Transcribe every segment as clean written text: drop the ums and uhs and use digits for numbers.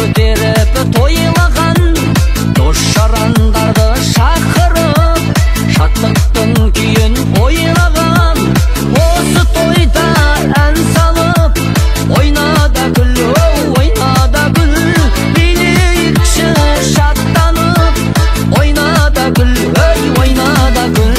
көтеріп тойлаған, дос жарандарды шақырып, шаттықтың күйін ойлаған. Осы тойда ән салып, ойна да күл, ойна да күл, билейікші шаттанып, ойна да күл, ойна да күл.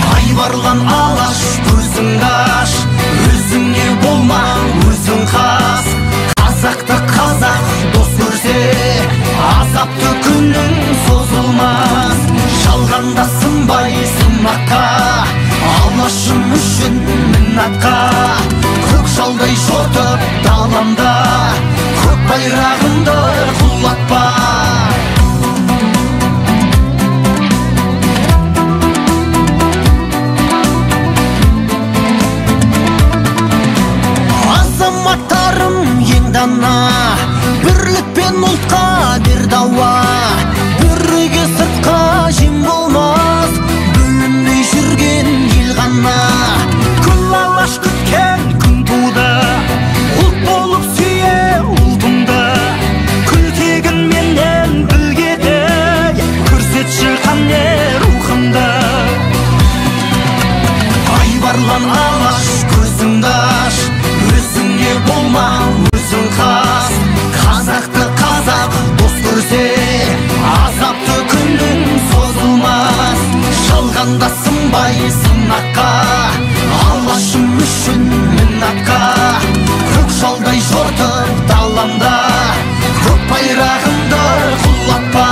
Айбарлан алаш көзіңді аш, өзіңе болма өзің қас. Қазақты қазақ дос көрсе, азапты күнің созылмас. Жалғанда сынбай сынаққа, алашым үшін міннатқа. Көк жалдай жортып даламда, көк байрағымды құлатпа. Бірлік пен ұлтқа бер дауа, біріге сыртқа жем болмас, бөлінбей жүрген ел ғана. алаш көзіңді аш, өзіңе болма өзің хас. Қазақты қазақ дос көрсе, азапты күнің созылмас. Жалғанда сынбай сынаққа, алашым үшін мінаққа. Көк жалдай жортып даламда, көк байрағымды құлатпа.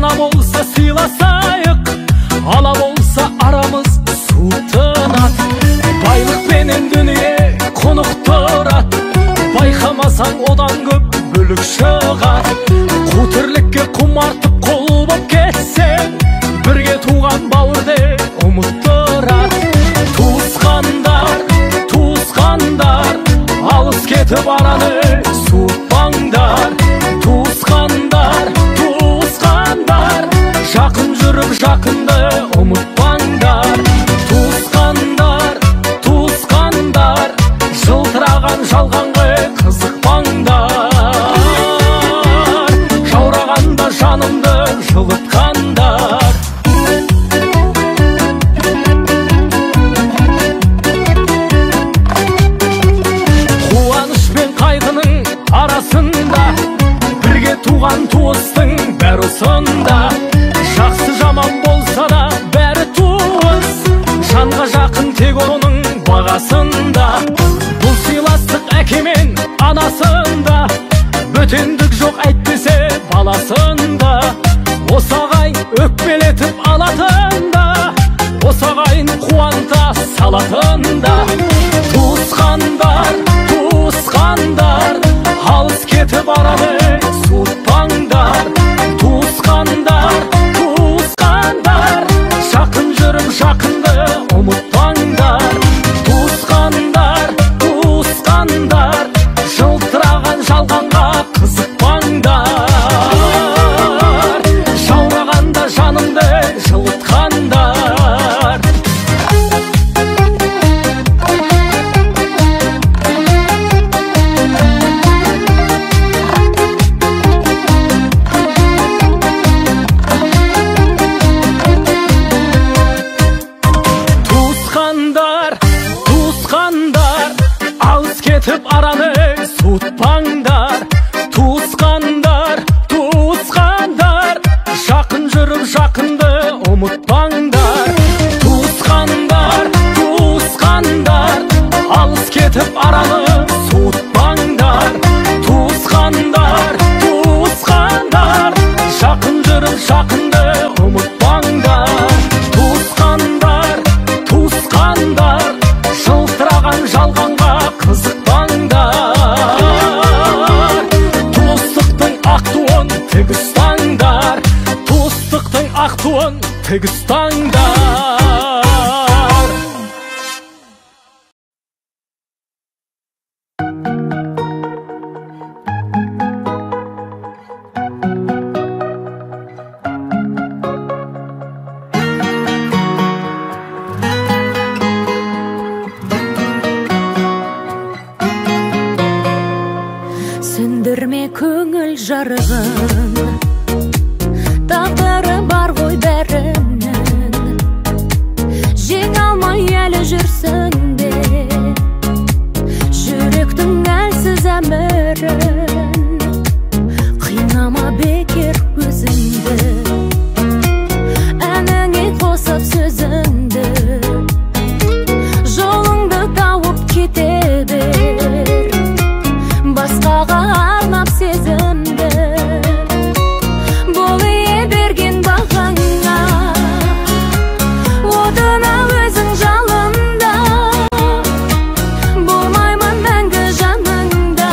ана болса сыйласайық, ала болса арамыз суытынат. Байлықпенен дүние құнықтырат, байқамасаң одан көп бүлік шығар. Қу тірлікке құмартып құл боп кетсең, бірге туған бауырды ұмыттырат. Туысқандар, туысқандар, алыс кетіп араны суытпаңдар. Туысқандар, туысқандар, жақын жүріп жақынды ұмытпаңдар. Туысқандар, туысқандар, жылтыраған жалғанға қызықпаңдар. Жаурағанда жанымды жылытқандар. Қуаныш пен қайғының арасында, бірге туған туыстың бәрі осында. Жақсы жаман болса да бәрі туыс, жанға жақын тек оның бағасында. Бұл сыйластық әке мен анасында, бөтендік жоқ әйтпесе баласында. Осы ағайын өкпелетіп алатында, осы ағайын қуанта салатында. Туысқандар, туысқандар, алыс кетіп араны суытпаңдар. Туысқандар, туысқандар, жақын жүріп жақынды ұмытпаңдар. Туысқандар, туысқандар, жылтыраған жалғанға қызықпаңдар. Жаурағанда жанымды жылытқандар. Туысқандар, туысқандар, алыс кетіп араны суытпаңдар. Туысқандар, туысқандар, жақын жүріп жақынды ұмытпаңдар. Туысқандар, туысқандар, алыс кетіп араны суытпаңдар. Туысқандар, туысқандар, жақын жүріп жақынды ұмытпаңдар. Туысқандар, туысқандар, жылтыраған жалғанға қызықпаңдар. Туыстықтың ақ туын тік ұстаңдар. Туыстықтың ақ туын тік ұстаңдар. Сөндірме көңіл жарығын, тағдыры бар ғой бәрінің. Жеңе алмай әлі жүрсің бе жүректің әлсіз әмірін. Қинама бекер өзіңді, әніңе қосып сөзіңді. Жолыңды тауып кете бер, басқаға арнап сезімді. Бұл ие берген бағаңа, отына өзің жалында. Болмаймын мәңгі жаныңда,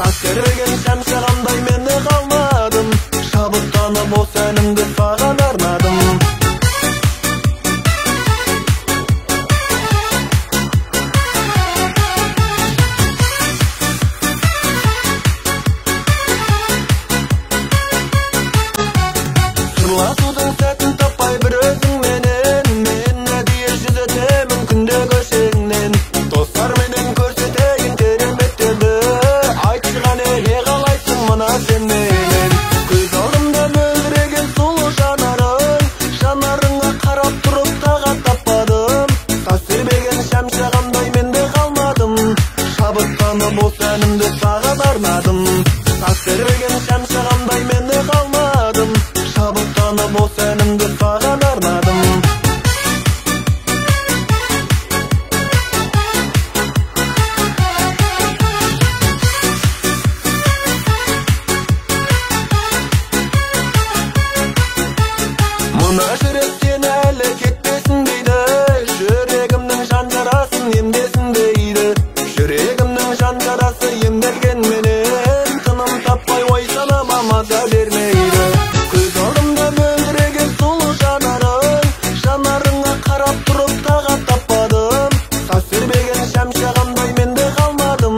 тас тербеген шәмші қандай мені қалмадым, шабыттанып осы әнімді саған арнадым. Сырласудың сәтін таппай бір өзіңменен, мен әдейі жүзетемін күнде көшеңнен. Достарменен көрсетейін кереметтерді, айтшыған не қалайсың мына сен менен. Көз алдымда мөлдіреген сұлу жанарың, жанарыңа қарап тұрып тағат таппадым. Тас тербеген шәмші қандай менде қалмадым, шабыттанып осы әнімді саған арнадым. Тас тербеген шәмші қандай менде қалмадым, шабыттанып осы әнімді саған арнадым. Мына жүрек сені әлі кетпесін дейді, жүрегімнің жан жарасын емдесін дейді. Жүрегімнің жан жарасы емделгенменен, тыным таппай ой санама маза бермейді. Көз алдымда мөлдіреген сұлу жанарың, жанарыңа қарап тұрып тағат таппадым. Тас тербеген шәмші қандай менде қалмадым,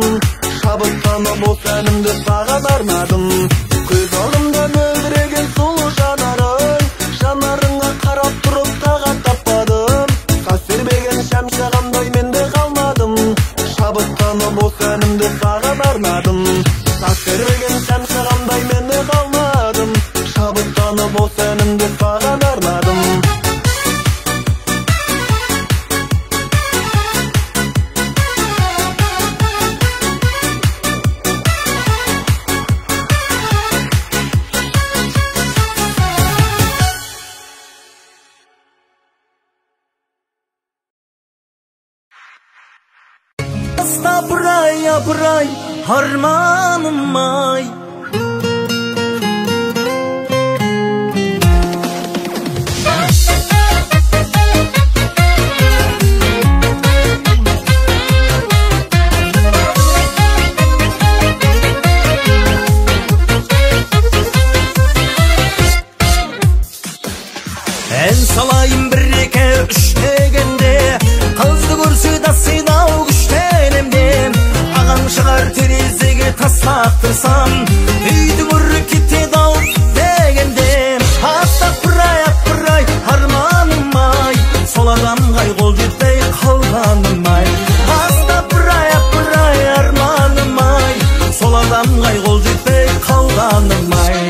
шабыттанып осы әнімді саған арнадым. Көз алдымда мөлдіреген сұлу жанарың, жанарыңа қарап тұрып тағат таппадым. Тас тербеген шәмші қандай менде қалмадым, шабыттанып осы әнімді саған арнадым. Тас тербеген шәмші қандай менде қалмадым, шабыттанып осы әнімді саған арнадым. Апырай, апырай, арманым ай. Ән салайын бір екі үш дегенде, қызды көрсе да сыйнау күштенемде. Ағаң шығар терезеге тастап тұрсам, үйдің үрі кетеді ау дегенде. Апырай, арманым ай, сол адамға қол жетпей қалғаным ай. Апырай, арманым ай, сол адамға қол жетпей қалғаным ай.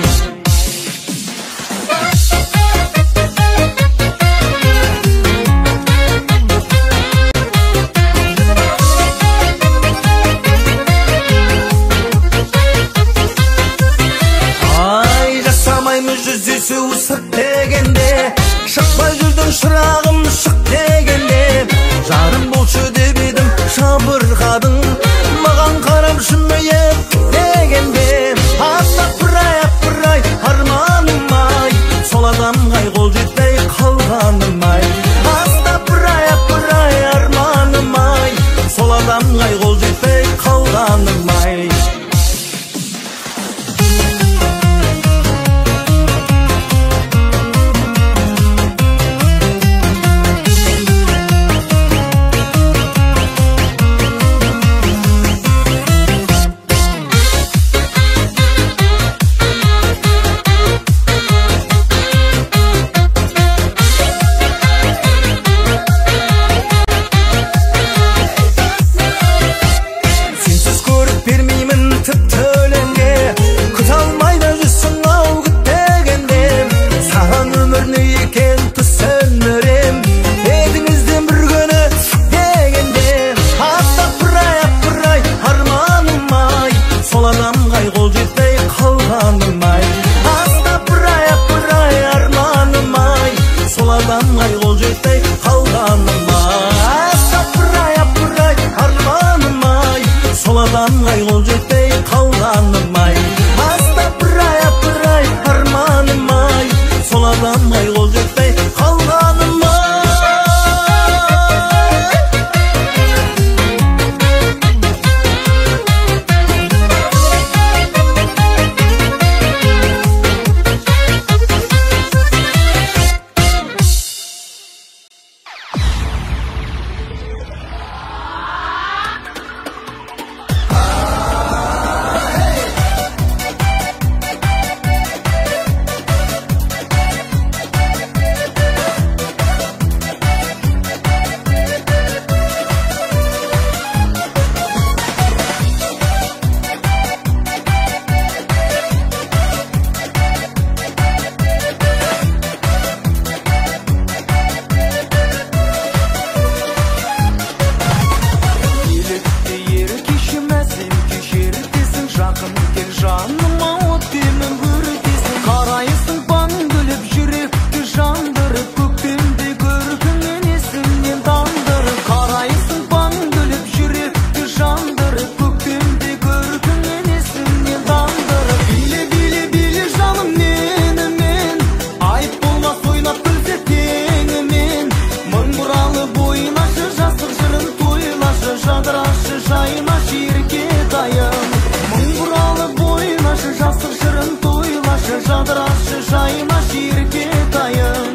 Жүзесі ұсық дегенде, шықпай жүрдің шырағым шық дегенде. Жарым болшы деп едім шабырғадың, маған қарап жымиып дегенде. Апырай, арманым ай, сол адамға қол жетпей қалғаным ай. Апырай, арманым ай, сол адамға қол жетпей қалғаным ай. жаныма от демін көртесің. Қарайсың баң күліп жүректі жандырып, көктемде көркіңнен есімнен тандырып. Қарайсың баң күліп жүректі жандырып, көктемде көркіңнен есімнен тандырып. Биле биле биле жаным менімен, айып болмас ойнап күлсе теңімен. Мың бұралы бойынашы жастық жырын тойлашы, жадырашы жаймашы еркетайым. Мың бұралы бойынашы жастық жырын тойлашы, жадырашы жаймашы еркетайым.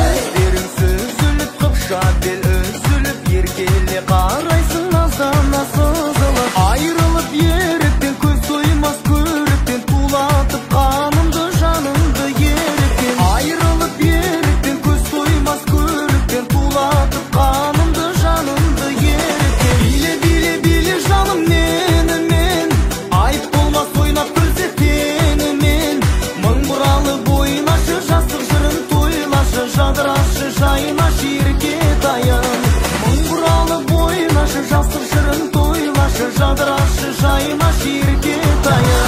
Өздерің сүзіліп қыпша бел үзіліп, еркеле қарайсың наздана сызылып. Айрылып еріктен көз тоймас көріктен, тулатып қанымды жанымды еріктен. Айрылып еріктен көз тоймас көріктен, тулатып қанымды жанымды еріктен. Биле биле биле жаным менімен, айып болмас ойнап күлсе теңімен. Мың бұралы бойынашы жастық жырын тойлашы, жадырашы жаймашы еркетайым. Мың бұралы бойынашы жастық жырын тойлашы, жадырашы жаймашы еркетайым.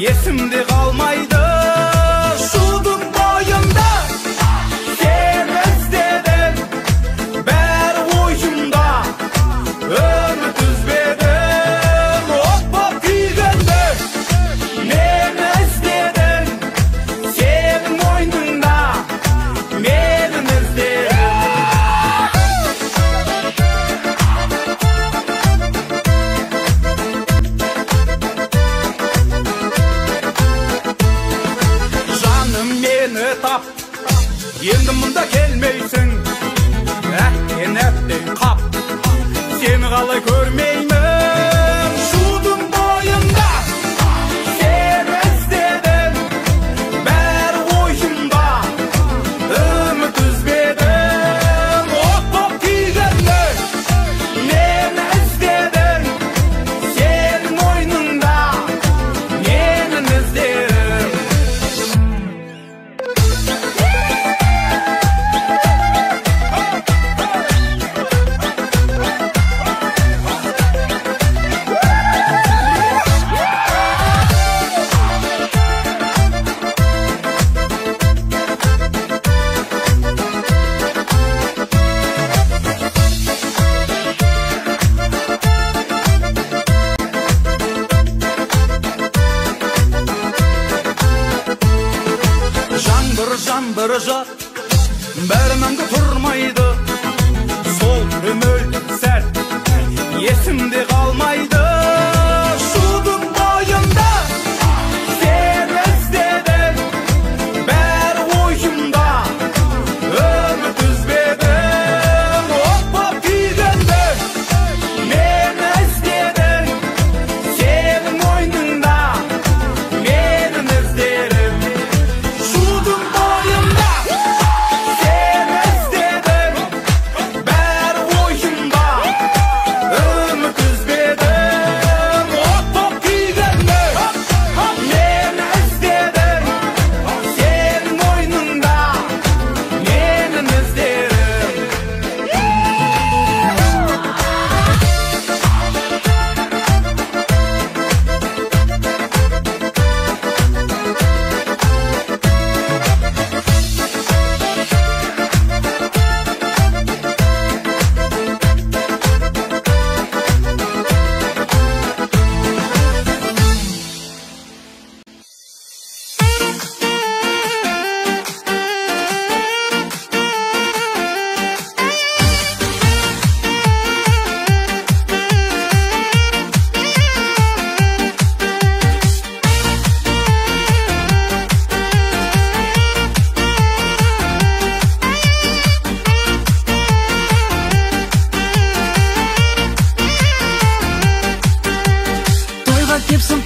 Есімде қалмайды шудың бойында, сен іздедің бәрі ойымда. Үміт үзбедің от боп күйгенде, мені іздедің сенің мойныңда, мені іздедің. Тап, енді мұнда келмейсің, әттен әттен қап, сені қалай көрмеймін. Шудың бойында сені іздедім, бәрі ойымда. Үміт үзбедің от боп күйгенде, мені іздедің сенің мойныңда, мені іздедің.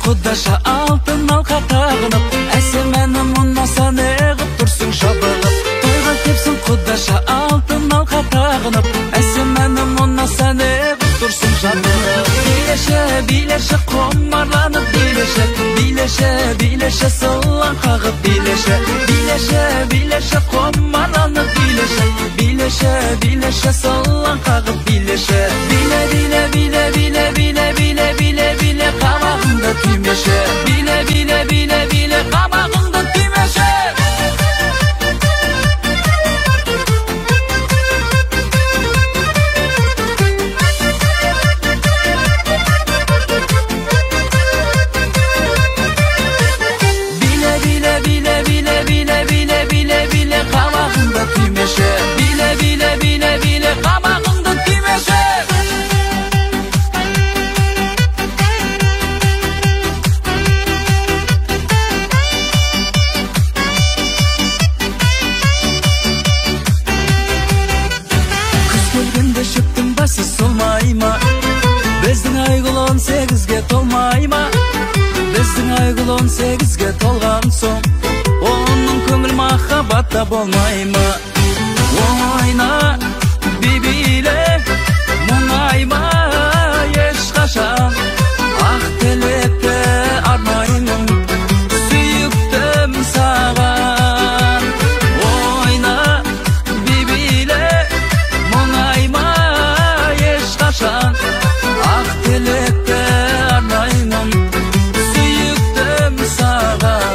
құдаша алтын алқа тағынып, әсемәнім ұнаса неғып тұрсың шабығып. Тойға кепсің құдаша алтын алқа тағынып, әсемәнім ұнаса неғып тұрсың жабығып. Билеші, билеші қомарланып билеші, билеші, билеші сылан қағып билеші, билеші, билеші қомарланып билеші, билеші, билеші сылан қағып билеші. Биле, биле, биле, биле, биле, биле, биле, биле, қабағыңды түймеші, биле, биле, биле, биле, қабағыңды түймеші. Биле, биле, биле, биле, қабағыңды түймеші. Күз келгенде шөптің басы солмай ма? Біздің айгүл 18-ге толмай ма? Біздің айгүл 18-ге толған соң, оның көңіл махаббатта болмай ма? Ойна, бибиле, мұңайма ешқашан, ақ тілекті арнаймын, сүйіктім саған. Ойна, бибиле, мұңайма ешқашан, ақ тілекті арнаймын, сүйіктім саған.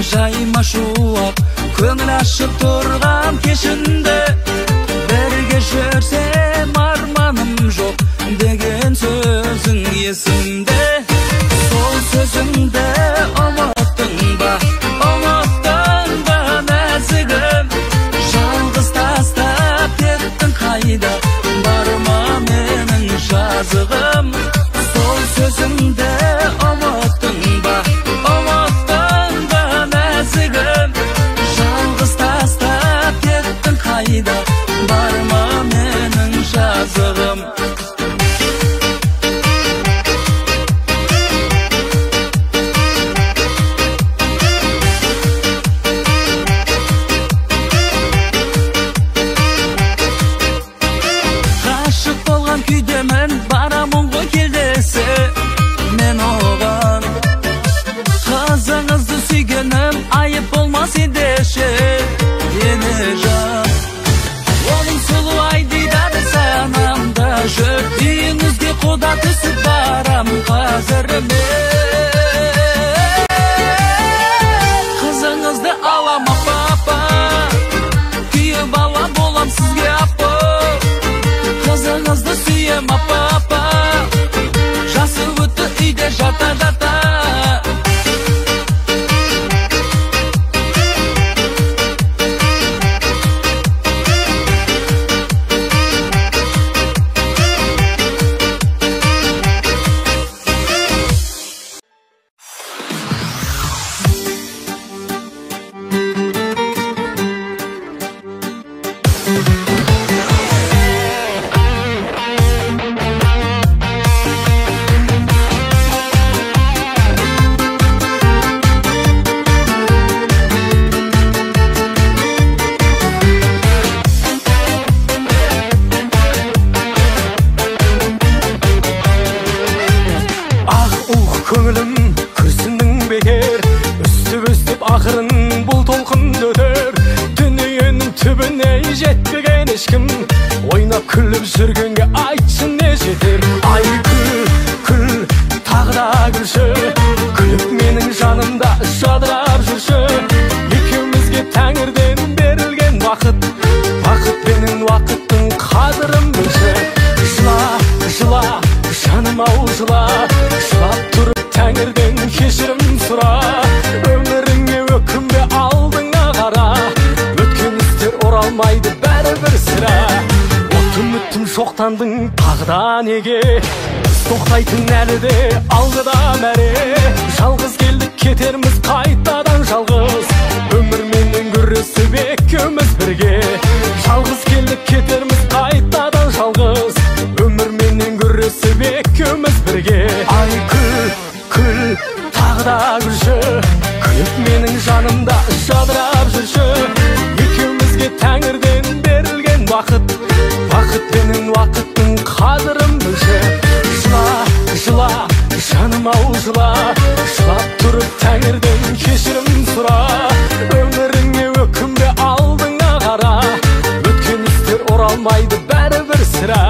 Жайма шуақ, көңіл ашып тұрған кешінде, бірге жүрсем арманым жоқ деген сөзің есімде. Сол сөзіңді ұмыттың ба, ұмыттың ба нәзігім? Жалғыз тастап кеттің қайда, бар ма менің жазығым? Сол сөзіңді ұмыттың ба, жалғыз тастап кеттің қайда, бар ма менің жазығым? Ғашық болған күйдемін, барамын ғой келдесі мен оған. Қызыңызды сүйгенім айып болмас едеші, ені жан. Оның сұлу айдидады санамда жүр, үйіңізге құда түсіп барам қазір мен. Қызыңызды алама папа, күйі бала болам сізге апа. Қызыңызды сүйем папа, жасы өтті үйде жата-жата. Көңілім күрсіндің бекер, үстіп ақырын бұл толқын өтер. Дүниенің түбіне жетпеген ешкім, ойнап күліп жүргенге айтсын не жетер. Ай күл, тағы да күлші, күліп менің жанымда жадырап жүрші. Екеумізге тәңірден берілген уақыт, уақыт пенен уақыттың қадірін білші. Жыла, жаным ау жыла, жылап тұрып тәңірден кешірім сұра. мақтандың тағы да неге? Біз тоқтайтын әлі де алғыда мәре. Жалғыз келдік кетерміз қайтадан жалғыз, өмірменен күресіп екеуміз бірге. Жалғыз келдік кетерміз қайтадан жалғыз, өмірменен күресіп екеуміз бірге. Ай күл, күл, тағы да күлші, күліп менің жанымда жадырап жүрші. Екеумізге тәңірден берілген уақыт, вақытпенен уақыттың қадірін білші. Жыла, жыла, жаным ау жыла, жылап тұрып тәңірден кешірім сұра. Өміріңе өкінбе, алдыңа қара, өткен істер оралмайды бәрібір сірә.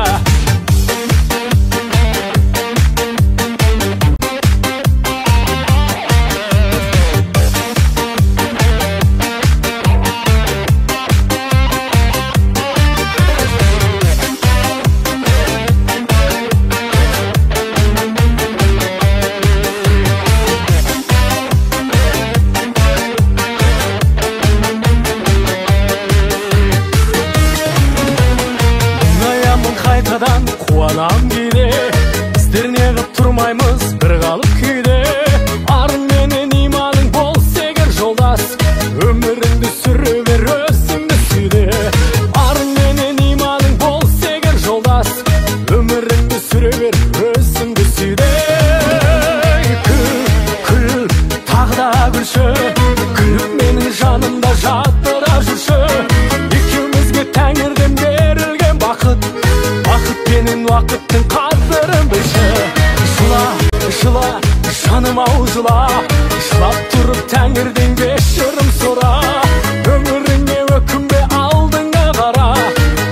Қуанам кейде, біздер неғып тұрмаймыз бір қалып күйде. Арың менен иманың болса егер жолдас, өміріңді сүре бер өзіңді сүйде. Арың менен иманың болса егер жолдас, өміріңді сүре бер өзіңді сүйде. Күл, күл, тағы да күлші, күліп менің жанымда жадырап жүрші. Екеумізге тәңірден берілген бақыт, вақытпенен уақыттың қадірін білші. Жыла, жыла, жаным ау жыла, жылап тұрып тәңірден кешірім сұра. Өміріңе өкінбе, алдыңа қара,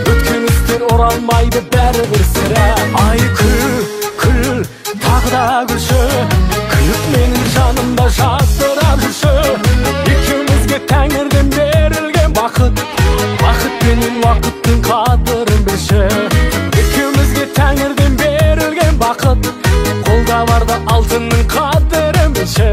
өткен істер оралмайды бәрібір сірә. Ай күл, күл, тағы да күлші, күліп менің жанымда жадырап жүрші. Екеумізге тәңірден берілген бақыт, вақытпенен уақыттың қадірін білші. Тәңірден берілген бақыт, қолда барда алтынның қадірін білші.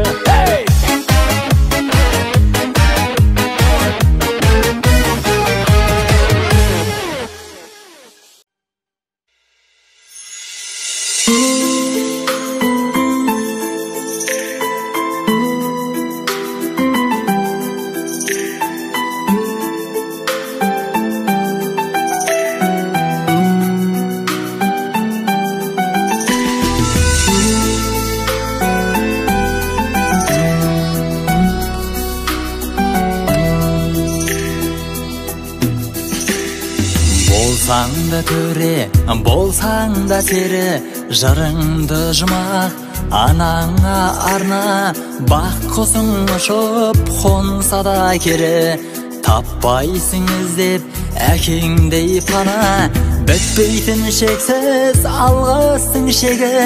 Болсаң да төре, болсаң да тері, жырыңды жұмақ анаңа арна. Бақ құсың ұшып қонса да кері, таппайсың іздеп әкеңдей пана. Бітпейтін шексіз алғыстың шегі,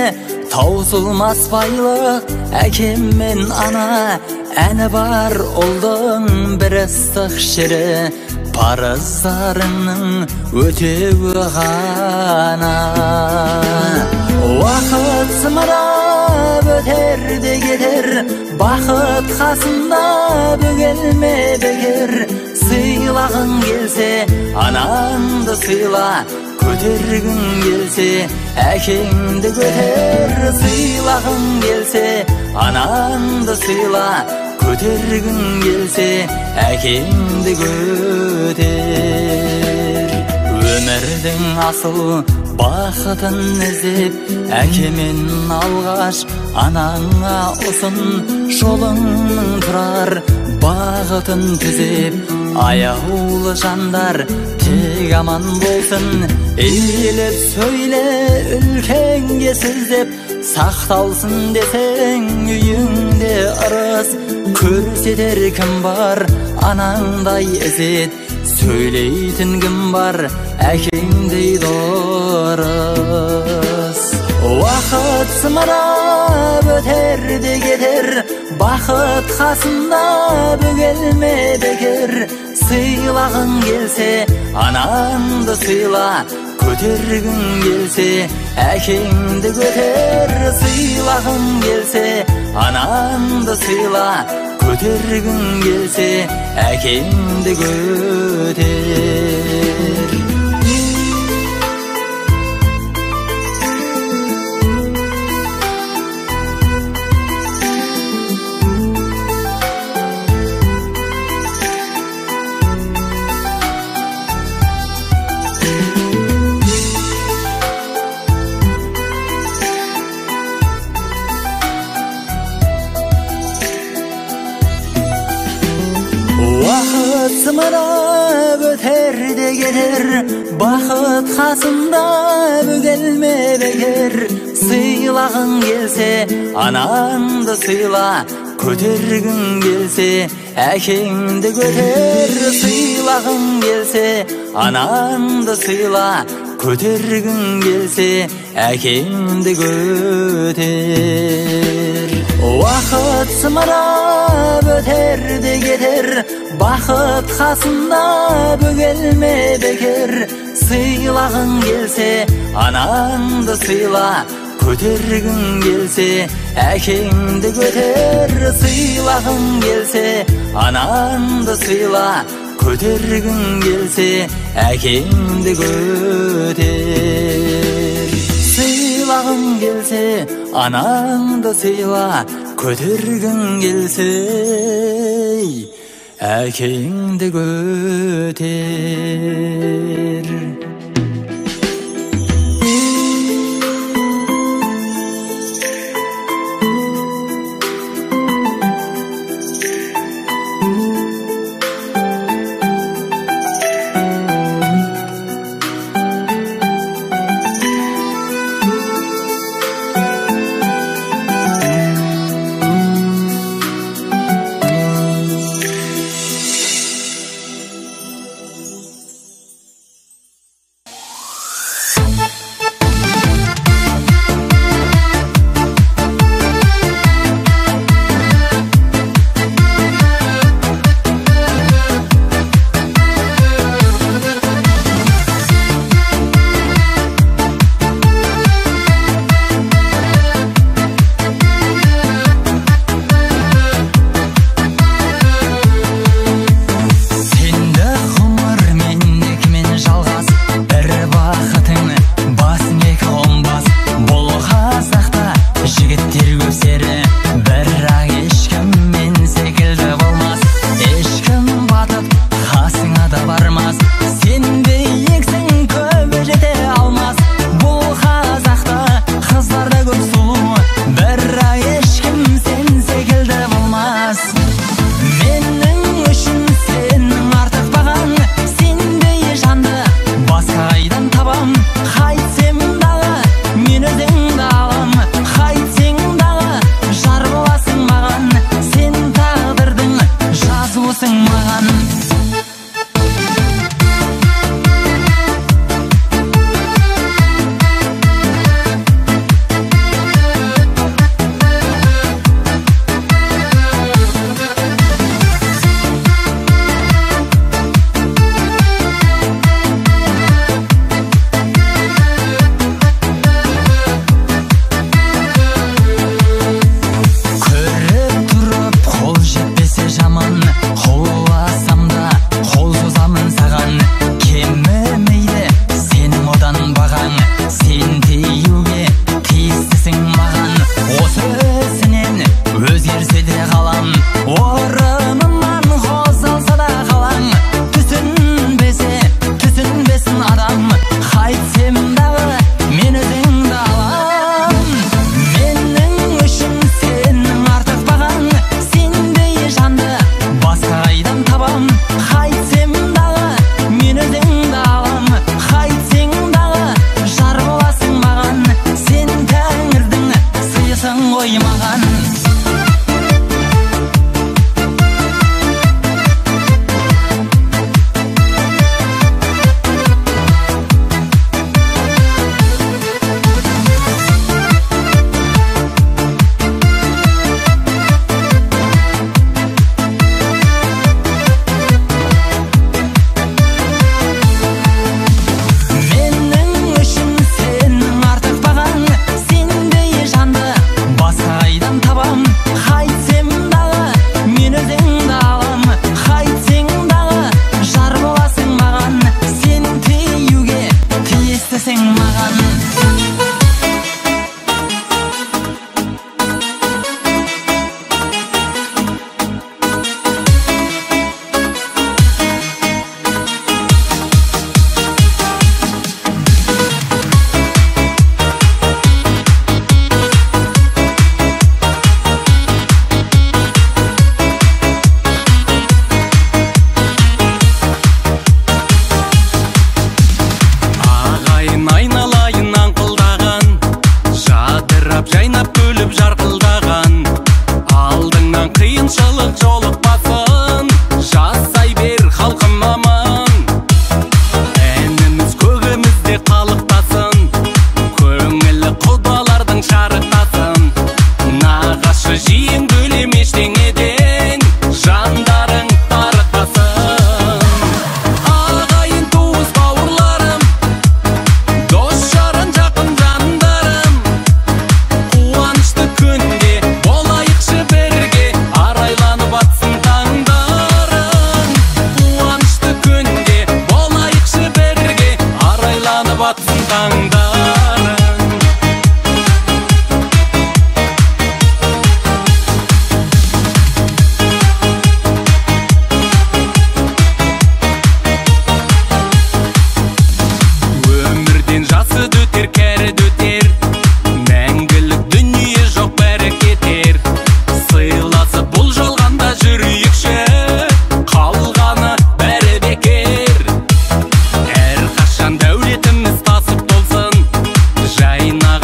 таусылмас байлық әкем мен ана. Әні бар ұлдың бір ыстық шері, парыздарыңның өтеуі ғана. Уақыт зымырап өтер де кетер, бақыт қасында бөгелме бекер. Сыйлағың келсе анаңды сыйла, көтергің келсе әкеңді көтер. Сыйлағың келсе анаңды сыйла, көтергің келсе әкеңді көтер. Өмірдің асыл бақытын іздеп, әкемен алғаш анаңа ұсын. Жолыңның тұрар бағытын түзеп, аяулы жандар тек аман болсын. Eğilip söyle ülkenge sіздеп, сақталсын десең үйіңде ырыс. Көрсетер кім бар анаңдай ізет, сөйлейтін кім бар әкеңдей дұрыс. Уақыт зымырап өтер де кетер, бақыт қасында бөгелме бекер. Сыйлағың келсе анаңды сыйла, көтергің келсе әкеңді көтер. Сыйлағың келсе анаңды сыйла, көтергің келсе әкеңді көтер. сымырап өтер де кетер, бақыт қасында бөгелме бекер. Сыйлағың келсе, анаңды сыйла, көтергің келсе, әкеңді көтер. Сыйлағың келсе, анаңды сыйла, көтергің келсе, әкеңді көтер. Уақыт сымырап өтер де кетер, бақыт қасында бөгелме бекер. Сыйлағың келсе, анаңды сыйла, көтергің келсе, әкеңді көтер. Сыйлағың келсе, анаңды сыйла, көтергің келсе, әкеңді көтер. Сыйлағың келсе, анаңды сыйла, көтергің келсе, әкеңді көтер.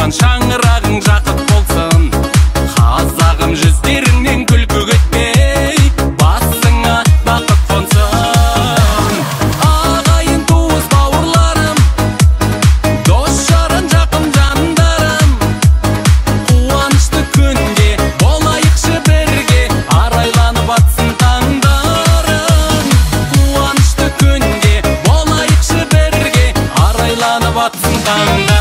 жаққан шаңырағың жақып болсын. Қазағым жүздеріңнен күлкі кетпей, басыңа бақыт қонсын. Ағайын туыс бауырларым, дос жаран жақын жандарым, қуанышты күнде болайықшы бірге, арайланып атсын таңдарым. Қуанышты күнде болайықшы бірге, арайланып атсын таңдарым.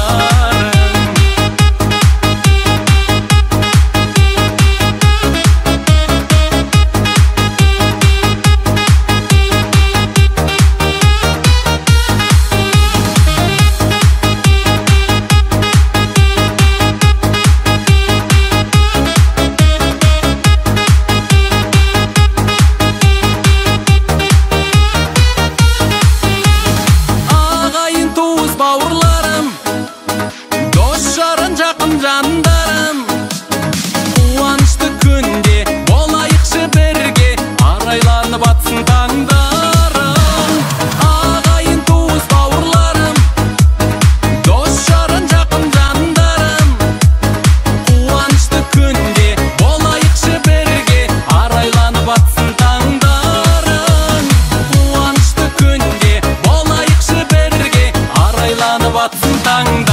Ағайын туыс бауырларым, дос жаран жақын жандарым, қуанышты күнде болайықшы бірге, арайланып атсын таңдарым. Ағайын туыс бауырларым, дос жаран жақын жандарым, қуанышты күнде болайықшы бірге, арайланып атсын таңдарым. Қуанышты күнде болайықшы бірге, арайланып атсын таңдарым.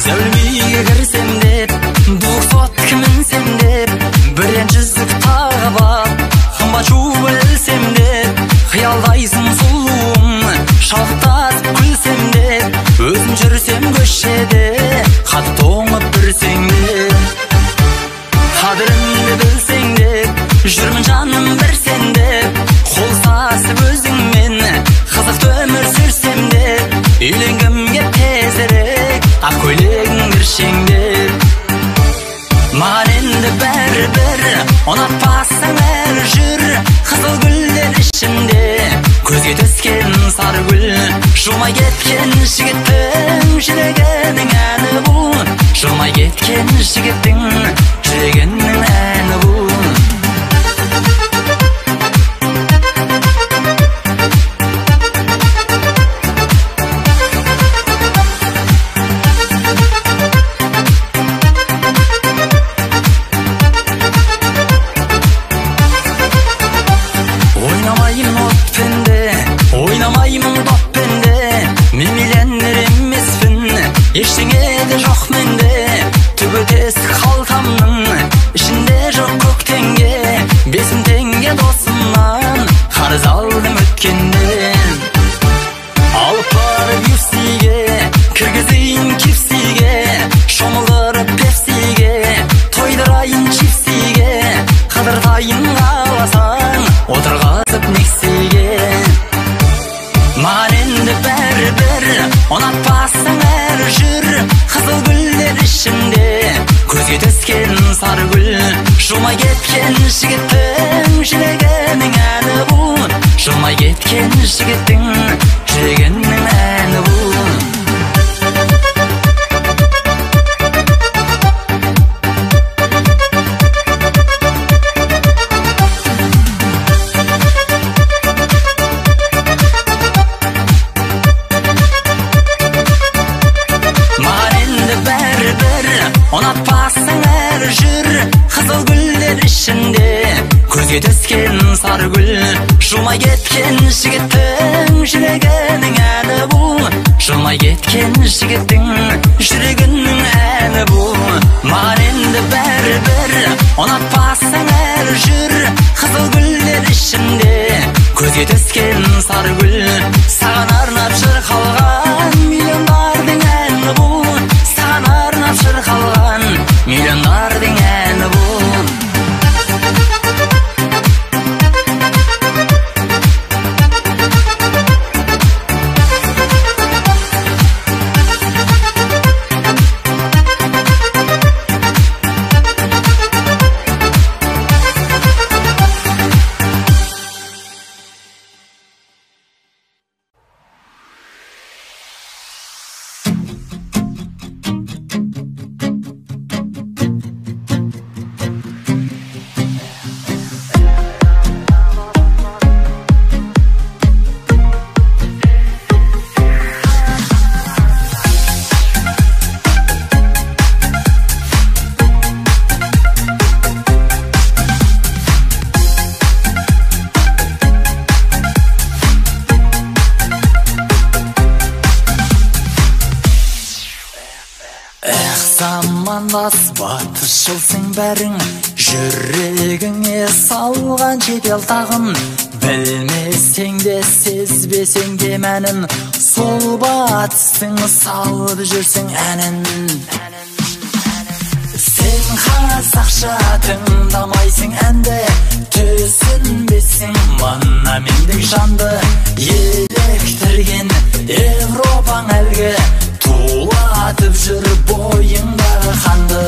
Зәулімге кірсем деп, 200 мінсем деп, бірден жүзік тағып ап, қымбат шу білсем деп, қиялдайсың сұлуым, шалықтасып күлсем деп, өзім жүрсем көшеде, қатты тоңып бүрсең деп, қадірімді білсең деп, жүрмін жаным бір сен деп, қол сасып өзіңмен, қызықты өмір сүрсем деп, үйленгім кеп тезірек, ақ көйлегің кіршеңдеп. Маған енді бәрібір, ұнатпасаң әлі жүр, қызыл гүлдер ішінде, көзге түскен сары гүл, жумай кеткен жігіттің жүрегінің әні бұл, жумай кеткен жігіттің жүрегінің әні бұл. Ойнамаймын отпенде, ойнамаймын доппенде, мен миллионер емеспін, ештеңе де жоқ менде, түбі тесік қалтамның ішінде жоқ көк теңге, 5 теңге досымнан қарыз алдым өткеннен. Алып барып юфсиге, кіргізейін кипсиге, шомылдырып пепсиге, тойдырайын чипсиге, қыдыртайын қаласаң, отырғызып нексиге. Маған енді бәрібір, ұнатпасаң әлі жүр, қызыл гүлдер ішінде, көзге түскен сары гүл, жумай кеткен жігіттің жүрегінің әні бұл, жумай кеткен жігіттің жүрегінің әні бұл. Маған енді бәрібір, ұнатпасаң әлі жүр, қызыл гүлдер ішінде, көзге түскен сары гүл, жумай кеткен жігіттің жүрегінің әні бұл, жумай кеткен жігіттің жүрегінің әні бұл. Маған енді бәрібір, ұнатпасаң әлі жүр, қызыл гүлдер ішінде, көзге түскен сары гүл, саған арнап шырқалған миллиондардың әні бұл, саған арнап шырқалған миллиондардың әні бұл. замандас батысшылсың бәрің, жүрегіңе салған шетел тағын, білмесең де сезбесең де мәнін, сол батыстың салып жүрсің әнін. Сен қазақша тыңдамайсың әнді, түсінбесің мына мендік жанды, еліктірген Европаң әлгі, тулатып жүр бойыңдағы қанды.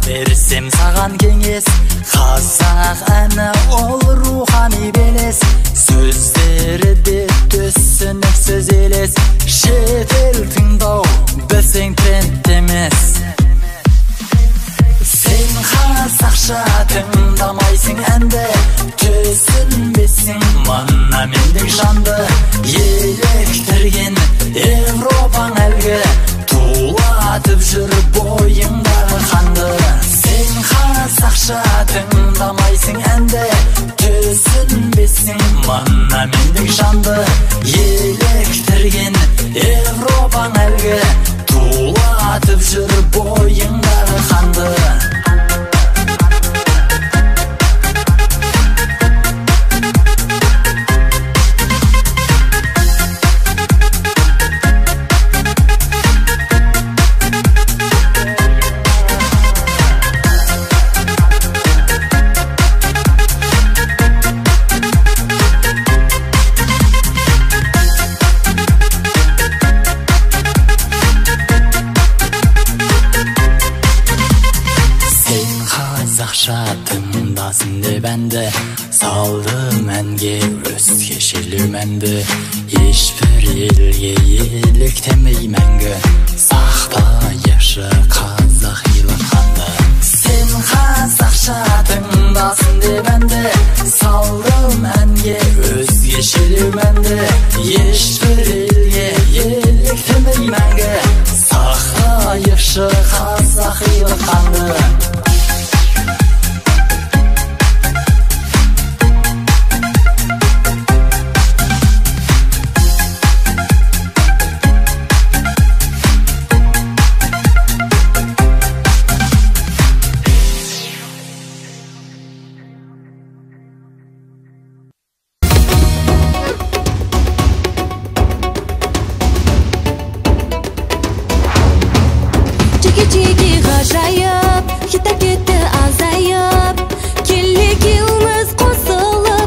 Берсем саған кеңес, қазақ әні ол рухани белес, сөздері де түсініксіз елес, шетел тыңдау білсең тренд емес. Сен қазақша тыңдамайсың әнді, түсінбесің мына мендік жанды, еліктірген Европаң әлгі, тулатып жүр бойыңдағы қанды. Сен қазақша тыңдамайсың әнді, түсінбесің мына мендік жанды, еліктірген Европаң әлгі, тулатып жүр бойыңдағы қанды. Тыңдасын деп әнді, салдым әнге өзге шерлеуменді, ешбір елге еліктемей мәңгі, сақтайықшы қазақилық қанды. Сен қазақша тыңдасын деп әнді, салдым әнге өзге шерлеуменді, ешбір елге еліктемей мәңгі, сақтайықшы қазақилық қанды. Azayıp, kelek yuvimiz qo'shilib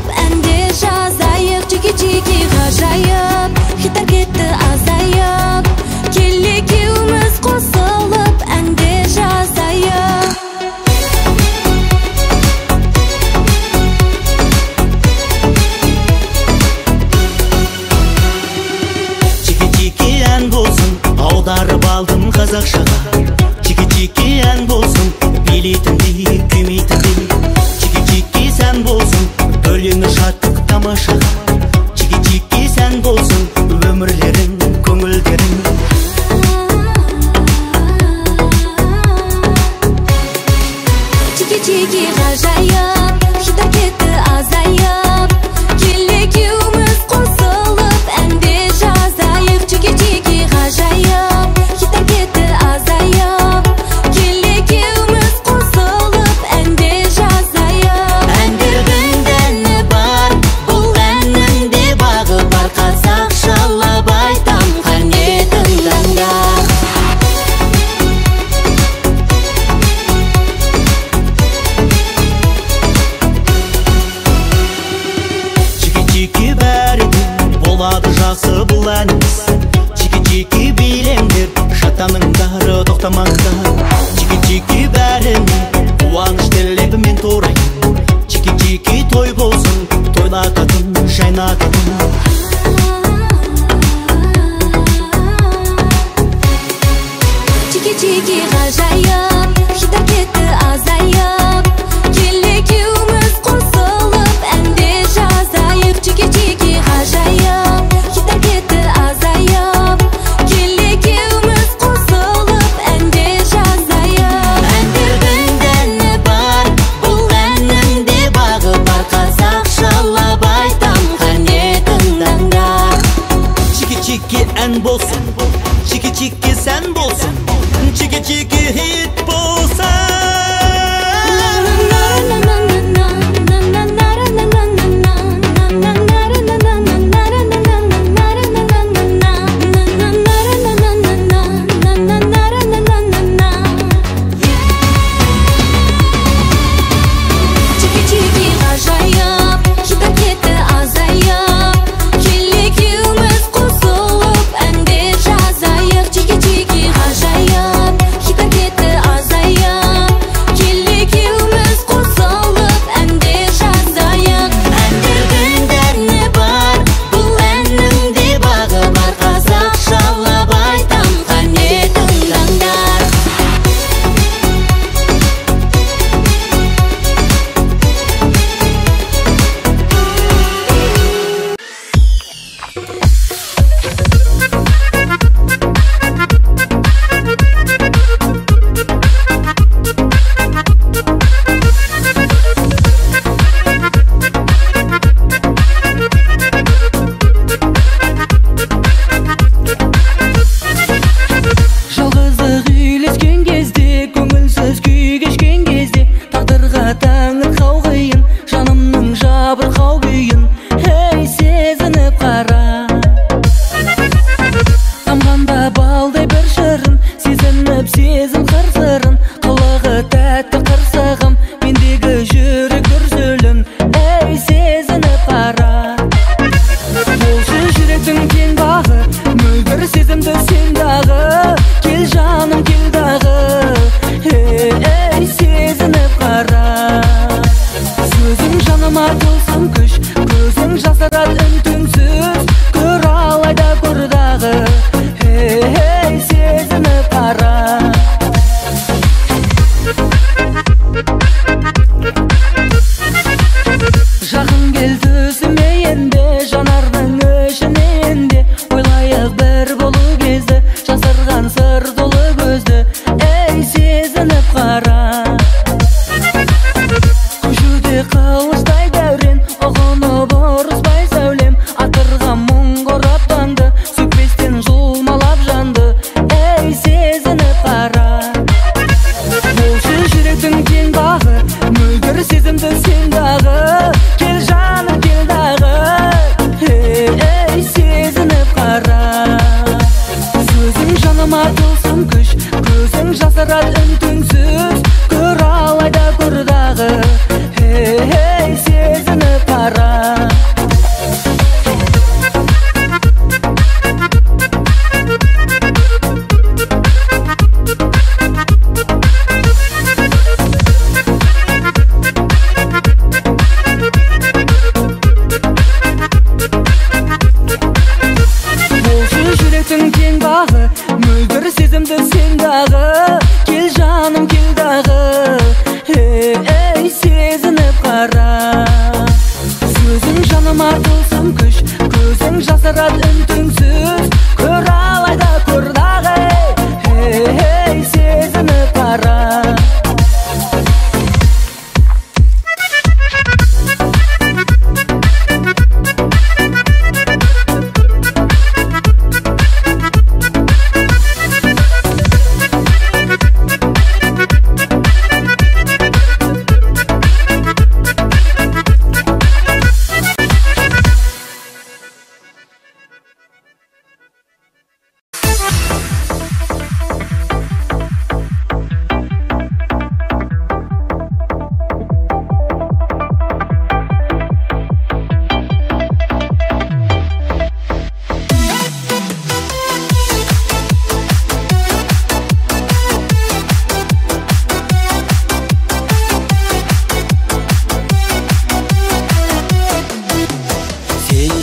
ән болсын, чики-чики сән болсын, чики-чики хит болсын.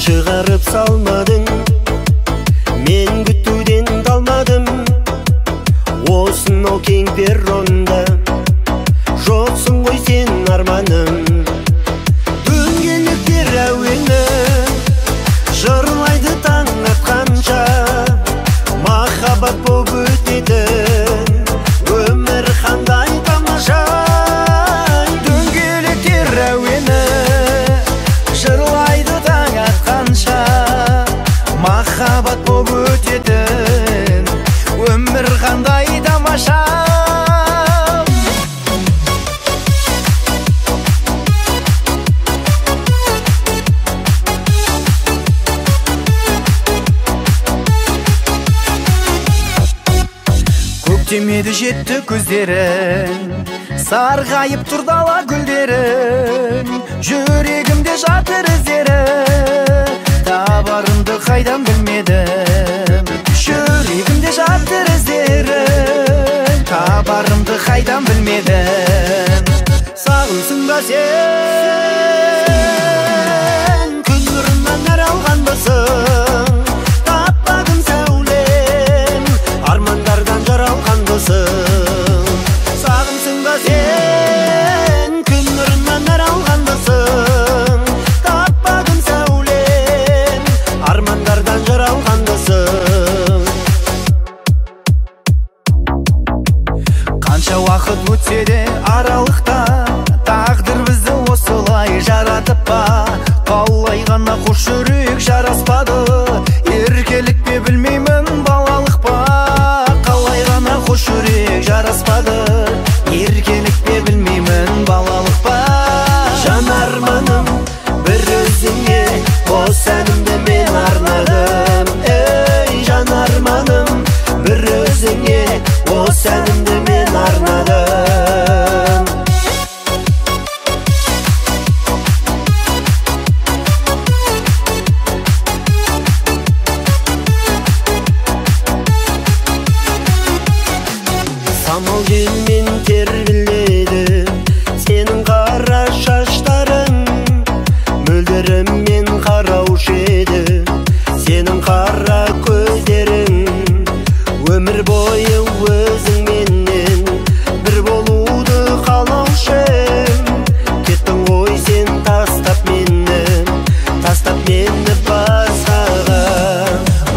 Шығарып салмадың, мен күтуден талмадым. Осынау кең перронда жоқсың ғой сен арманым. Дөңгелектер әуені жырлайды таң атқанша, махаббат боп өтетін өмір қандай тамаша. Дөңгелектер әуені жырлайды таң атқанша, махаббат боп өтетін Түстемеді жетті көздерің, сарғайып тұр дала гүлдерің, жүрегімде жатыр іздері, табарымды қайдан білмедім. Жүрегімде жатыр іздері, табарымды қайдан білмедім. Сағынсың ба сен, күн нұрынан нәр алғанбысың, таппағым сәулем, армандардан жаралғанбысың. Сағынсың ба сен, күн нұрынан нәр алғанбысың, таппағым сәулем, армандардан жаралғанбысың. Қанша уақыт өтсе де аралықта, тағдыр бізді осылай жаратып па, қалай ғана қош жүрек жараспады, еркелік пе білмеймін балалық па, қалай ғана қош жүрек жараспады, еркелік пе білмеймін балалық па. Жанарманым бір өзіңе, қос әнімді мен арнадым. Ей жанарманым бір өзіңе, қос әнімді мен арнадым. Самал желмен тербеледі сенің қара шаштарың, мөлдіріммен қараушы еді сенің қара көздерің. Өмір бойы өзіңменен бір болуды қалаушым, кеттің ғой сен тастап мені басқаға.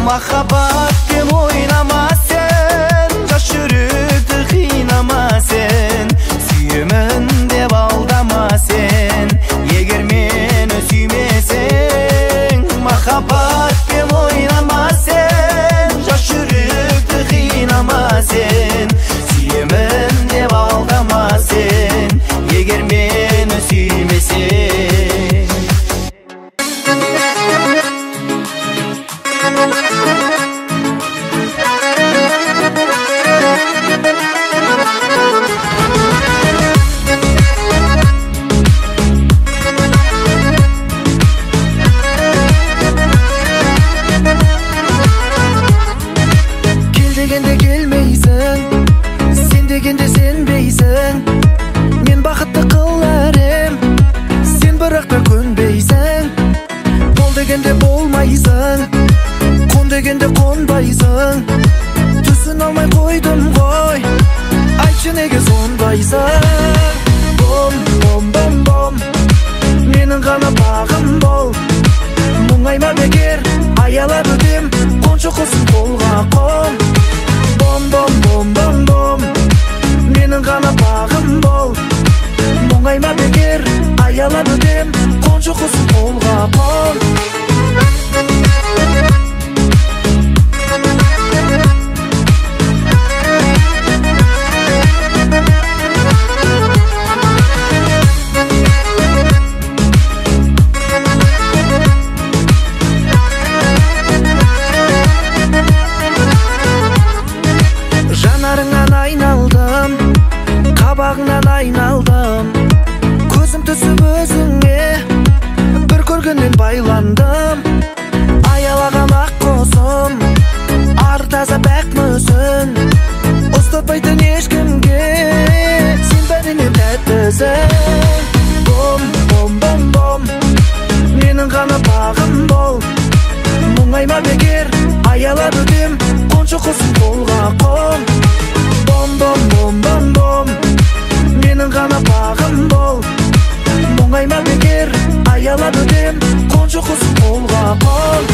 Махаббатпен ойнама сен, жас жүректі қинама сен, сүйемін деп алдама сен, егер мені сүймесең. Махаббатпен ойнама сен, жас жүректі қинама сен, сүйемін деп алдама сен, егер мені сүймесең. Кел дегенде келмейсің, сен дегенде сенбейсің, мен бақытты қыларым, сен бірақ та көнбейсің. Бол дегенде болмайсың, қон дегенде қонбайсың, түсін алмай қойдым ғой, айтшы неге сондайсың. Бом, бом, бом, бом, менің ғана бағым бол, мұңайма бекер, аялап өтем, қоншы құсын қолға қон. Бом, бом, бом, бом, бом, менің ғана бағым бол, мұңайма бекер, аялап өтем, қоншы құсын қолға қон. Жанарыңнан айналдым, қабағыңнан айналдым, көзім түсіп өзіңе бір көргеннен байландым. Аялаған ақ қосым, ар таза бәк мүсін, ұстатпайтын ешкімге, сен бәрінен тәттісің. Бом, бом, бом, бом, менің ғана бағым бол, мұңайма бекер, аялап өтем, қоншы құсын қолға қон. Бом, бом, бом, бом, бом, менің ғана бағым бол, мұңайма бекер, аялап өтем, қоншы құсын қолға қон.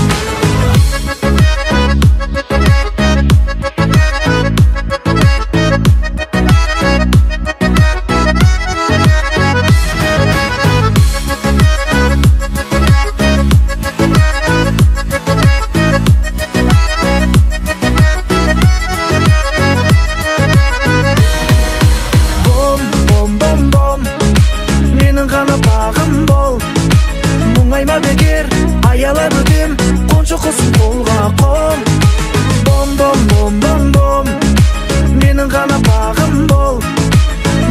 менің ғана бағым бол.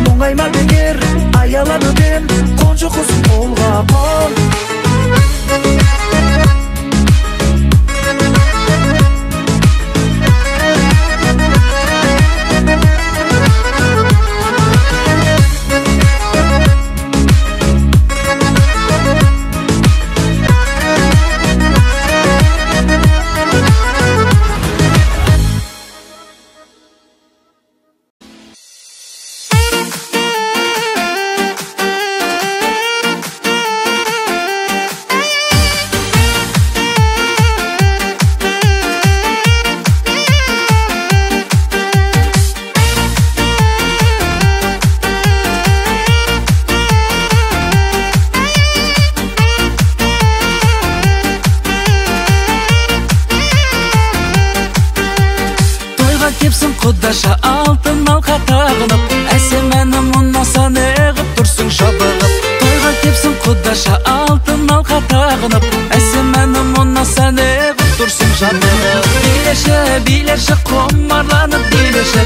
Мұңайма бекер аялады дем, қоншы құсын қолға қол. Кепсін құдаша алтын алқа тағынып, әсемәні мұнаса неғып тұрсың жабығып. Тойға кепсін құдаша алтын алқа тағынып, әсемәні мұнаса неғып тұрсың жабығып. Билеші қомарланып билеші,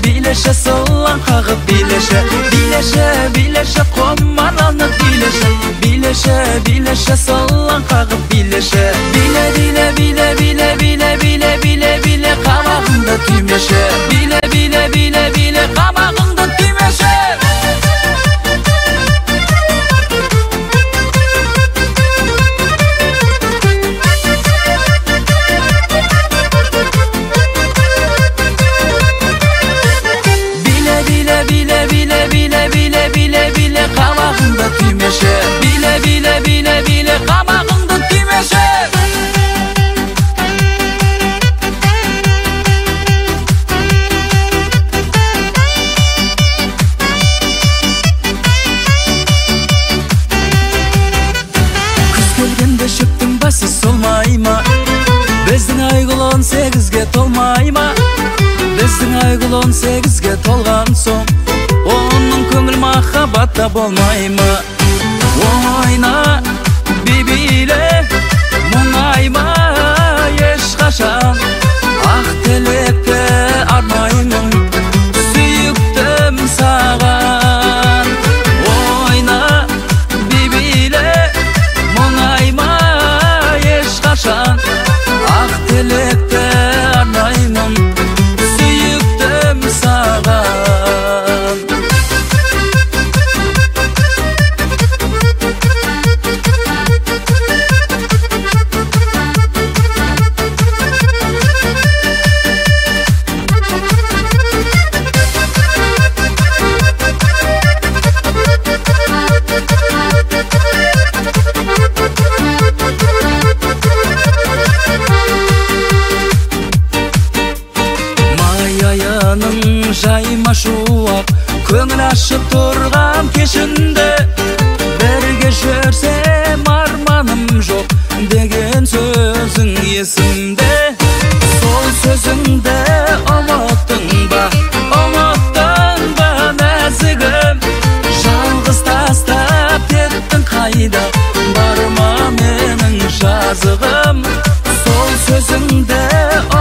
билеші сылан қағып билеші. Билеші қомарланып билеші сылан қағып билеші. Биле қабағыңды түймеші. Биле қабағыңды түймеші. Биле қабағыңды түймеші. Биле қабағыңды түймеші. Шөптің басы солмай ма? Біздің айгүл 18-ге толмай ма? Біздің айгүл 18-ге толған соң, оның көңіл махаббатта болмай ма? Ойна, бибиле, мұңайма ешқашан. Ақ тілекті армаймын, сүйіктім саған. Ойна, бибиле, мұңайма ешқашан. Ақ тілекті армаймын, сүйіктім саған. Жайма шуақ көңіл ашып тұрған кешінде, бірге жүрсем арманым жоқ деген сөзің есімде. Сол сөзіңді ұмыттың ба нәзігім? Жалғыз тастап кеттің қайда, барма менің жазығым. Сол сөзіңді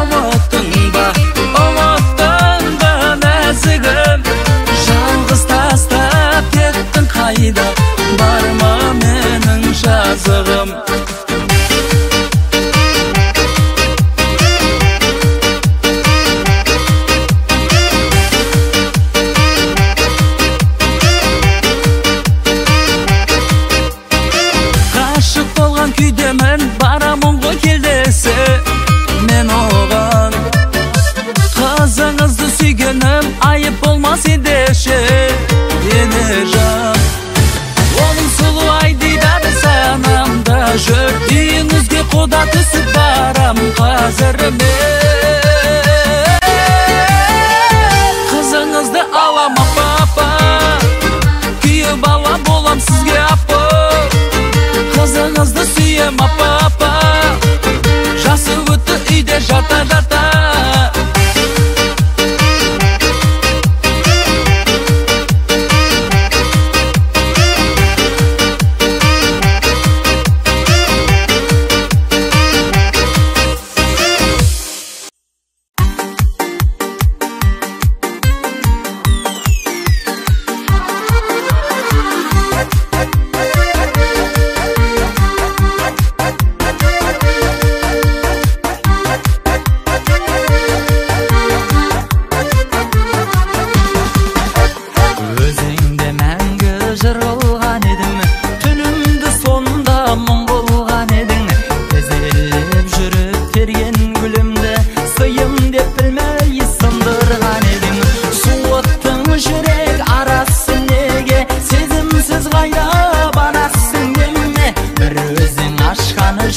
ұмыттың ба нәзігім? Жалғыз тастап кеттің қайда, барма менің жазығым. Ғашық болған күйдемін, барам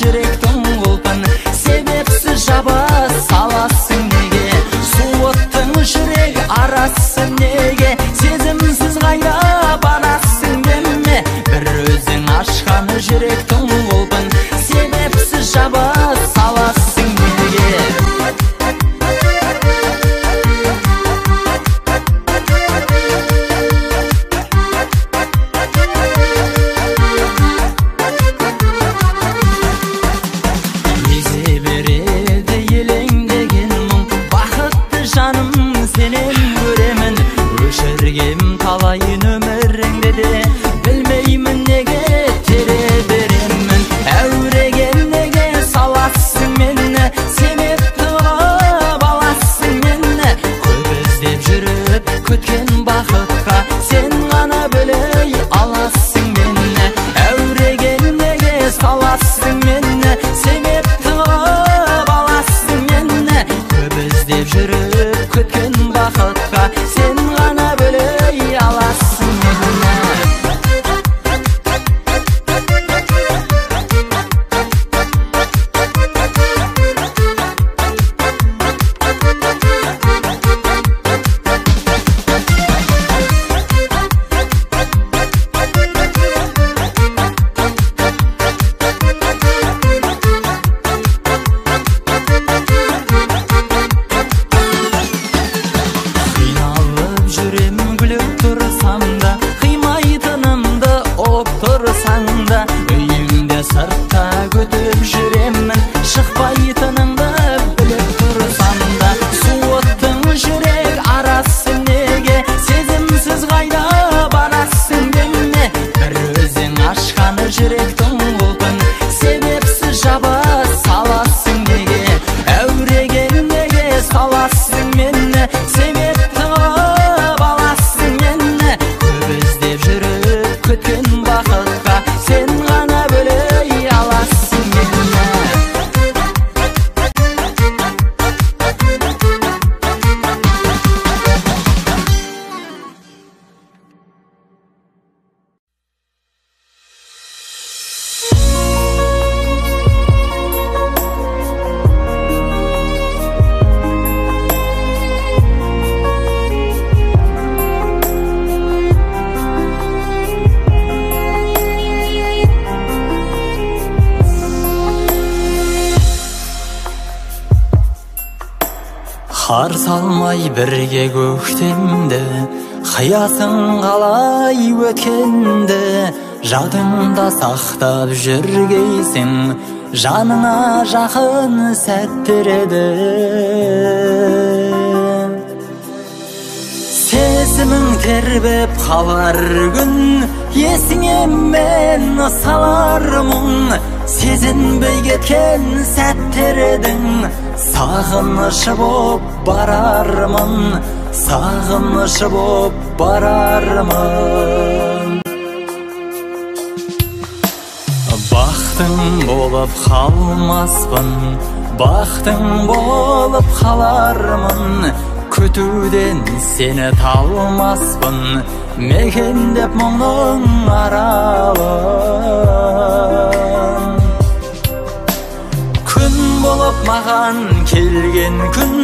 жүректің құлпын себепсіз жаба саласың неге суыттың жүрек арасы неге сезімсіз қайда барасың деме бір өзің ашқан жүректің құлпын себепсіз жаба саласың неге талайын өміріңде де білмеймін неге тере беремін әуреге неге саласың мені себепті қылып аласың мені көп іздеп жүріп күткен бақытқа сен ғана білей аласың мені әуреге неге саласың мені себепті қылып аласың мені көп іздеп жүріп күткен бақытқа сен ғана білей аласың мені үйіңде сыртта күтіп жүремін шықпайтыныңды біліп тұрсам да суыттың жүрек арасы неге сезімсіз қайда барасың деме бір өзің ашқан жүректің құлпын себепсіз жаба саласың неге әуреге неге саласың мені себепті қылып аласың мені көп іздеп жүріп күткен бақытқа сен ғана білей аласың мені қар салмай бірге көктемді қиясың қалай өткенді жадыңда сақтап жүргейсің жаныңа жақын сәттер еді сезімің тербеп қалар күн есіңе мен салар мұң сезінбей кеткен сәттер едің сағынышы боп барармын сағынышы боп барармын бақтың болып қалмаспын бақтың болып қалармын күтуден сені талмаспын мекендеп мұңның аралын күн болып маған келген күн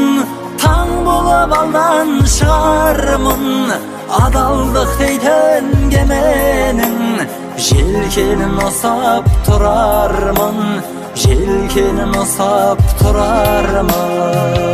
таң болып алдан шығармын адалдық дейтін кеменің желкенін ұсап тұрармын желкенін ұсап тұрармын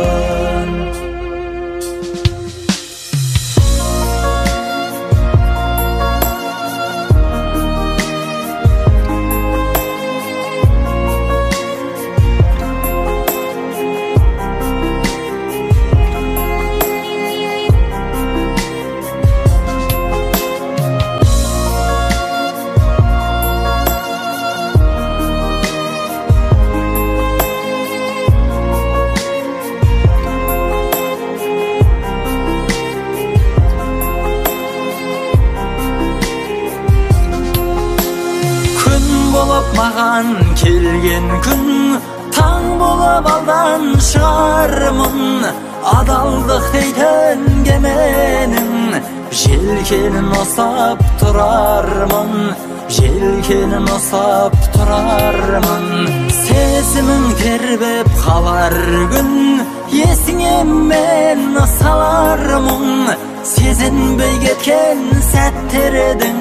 маған келген күн таң болып алдан шығармын адалдық дейтін кеменің желкенін ұсап тұрармын желкенін ұсап тұрармын, сезімің тербеп қалар күн, есіңе мен салармын, сезінбей кеткен сәттердің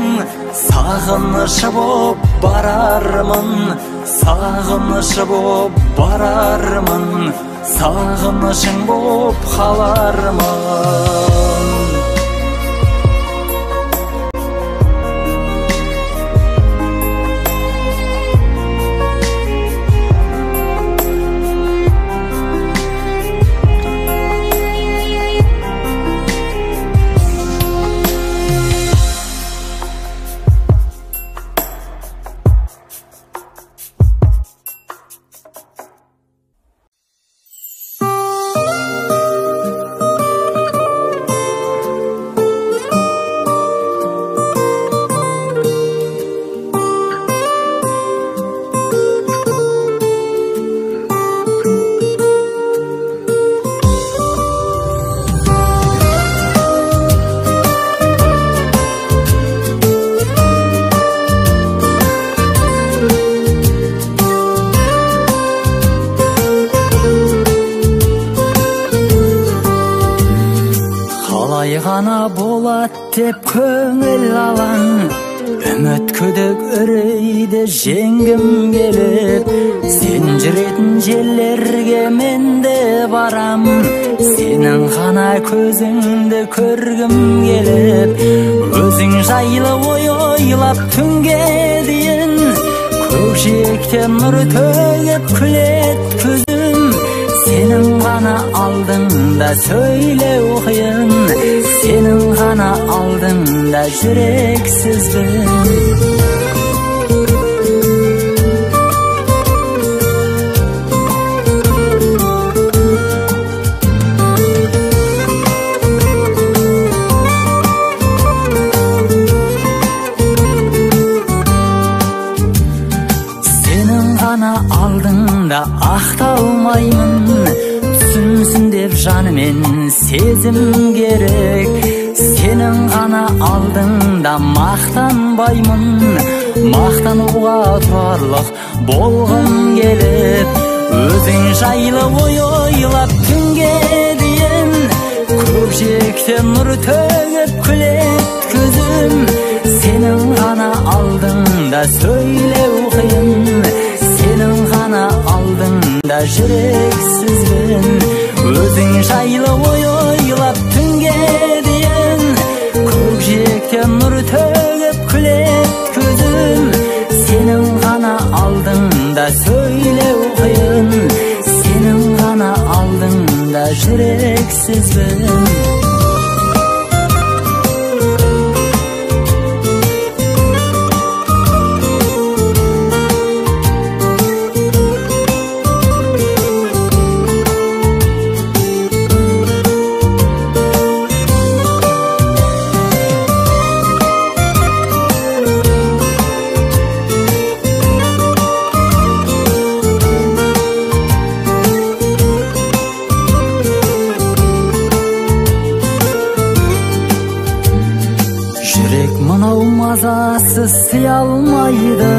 сағынышы боп барармын, сағынышы боп барармын, сағынышың боп қалармын. Ғана болат деп көңіл алаң, үміт күдік үрейді жеңгім келіп, сен жүретін жерлерге мен де барам, сенің ғана көзіңді көргім келіп, өзің жайлы ойлап түнге дейін, көкжиектен нұр төгіп күлет көзім, сенің ғана алдыңда сөйлеу қиын, сенің ғана алдыңда жүрексізбін. Сенің ғана алдыңда ақталмаймын, түсінсін деп жанымен сезім керек, сенің ғана алдыңда мақтанбаймын, мақтануға тұрарлық болғым келіп, өзің жайлы ойлап түнге дейін, көкжиектен нұр төгіп күлет көзім, сенің ғана алдыңда сөйлеу қиын, сенің ғана алдыңда жүрексізбін, өзің жайлы ойлап түнге дейін, көкжиектен нұр төгіп күлет көзім, сенің ғана алдыңда сөйлеу қиын, сенің ғана алдыңда жүрексізбін. Мазасыз сый алмайды,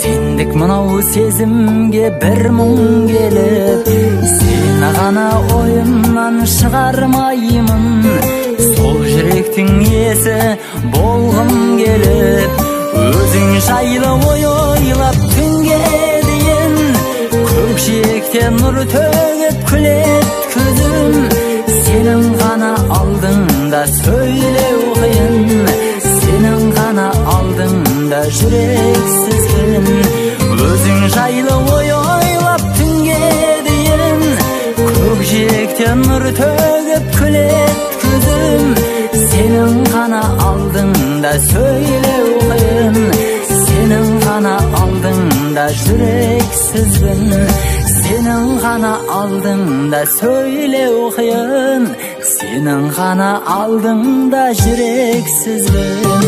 сендік мынау сезімге бір мұң келіп, сені ғана ойымнан шығармаймын, сол жүректің иесі болғым келіп, өзің жайлы ойлап түнге дейін, көкжиектен нұр төгіп күлет көзім, сенің ғана алдыңда сөйлеу қиын, сенің ғана алдыңда жүрексізбін, өзің жайлы ойлап түнге дейін, көкжиектен нұр төгіп күлет көзім, сенің ғана алдыңда сөйлеу қиын, сенің ғана алдыңда жүрексізбін, сенің ғана алдыңда сөйлеу қиын, сенің ғана алдыңда жүрексізбін.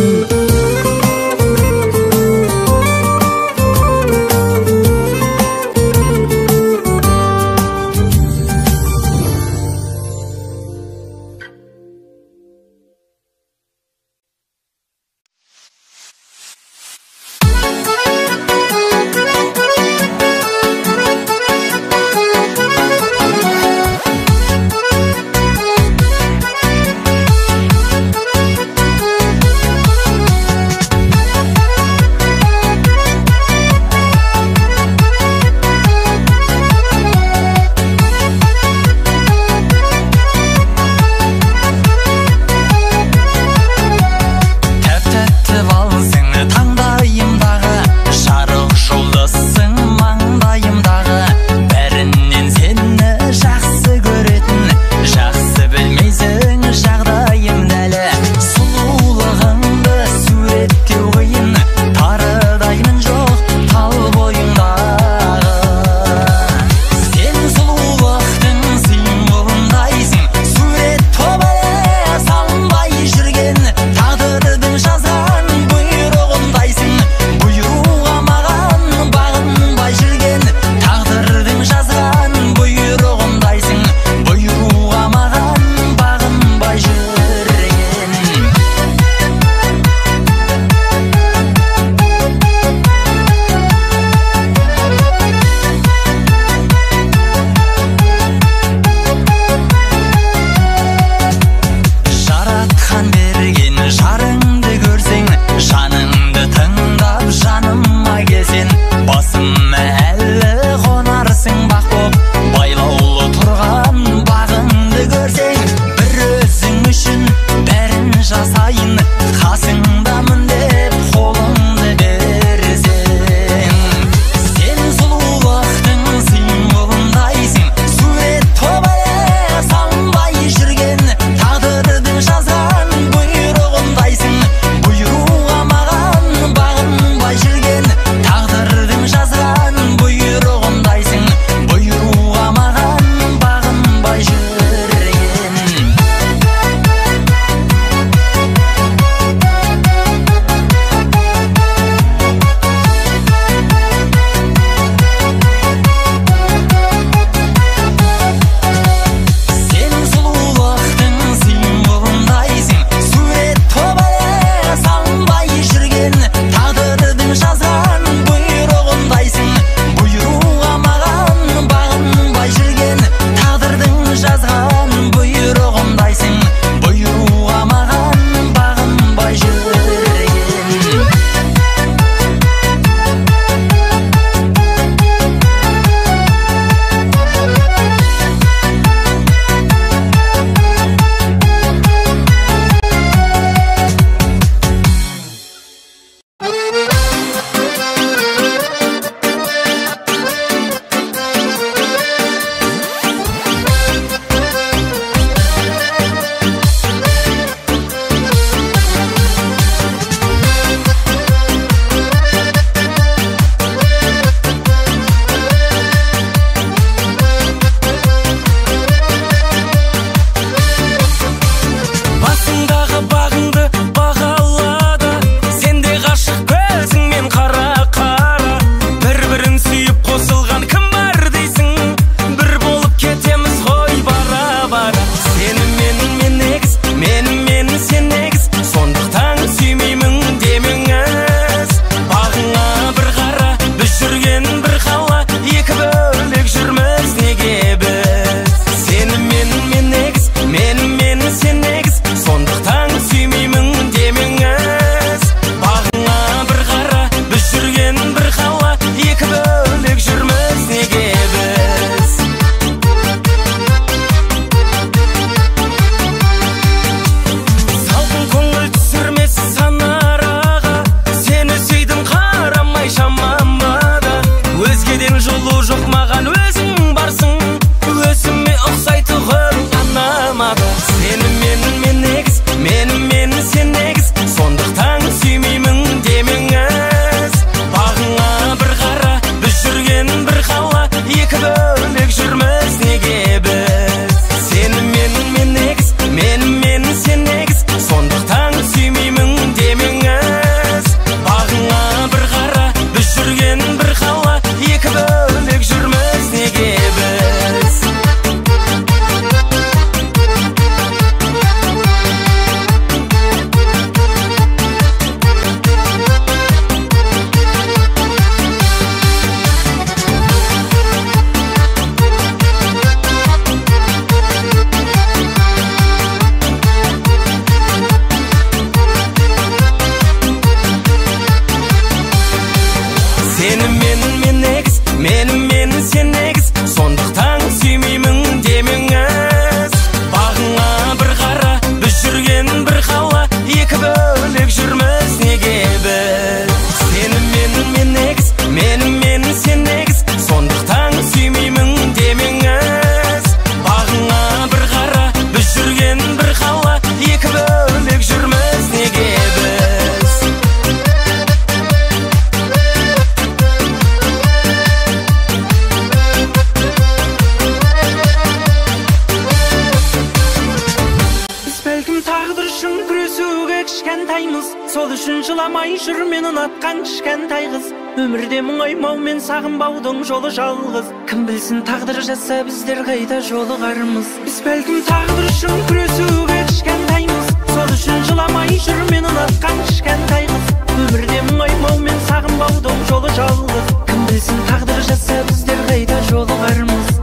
үшін жыламай жүр мен ұнатқан кішкентай қыз. Өмірде мұңаймау мен сағынбаудың жолы жалғыз. Кім білсін тағдыр жазса біздер қайда жолығармыз. Біз бәлкім тағдыр үшін күресуге кішкентаймыз. Сол үшін жыламай жүр мен ұнатқан кішкентай қыз. Өмірде мұңаймау мен сағынбаудың жолы жалғыз. Кім білсін тағдыр жазса біздер қайда жолығармыз.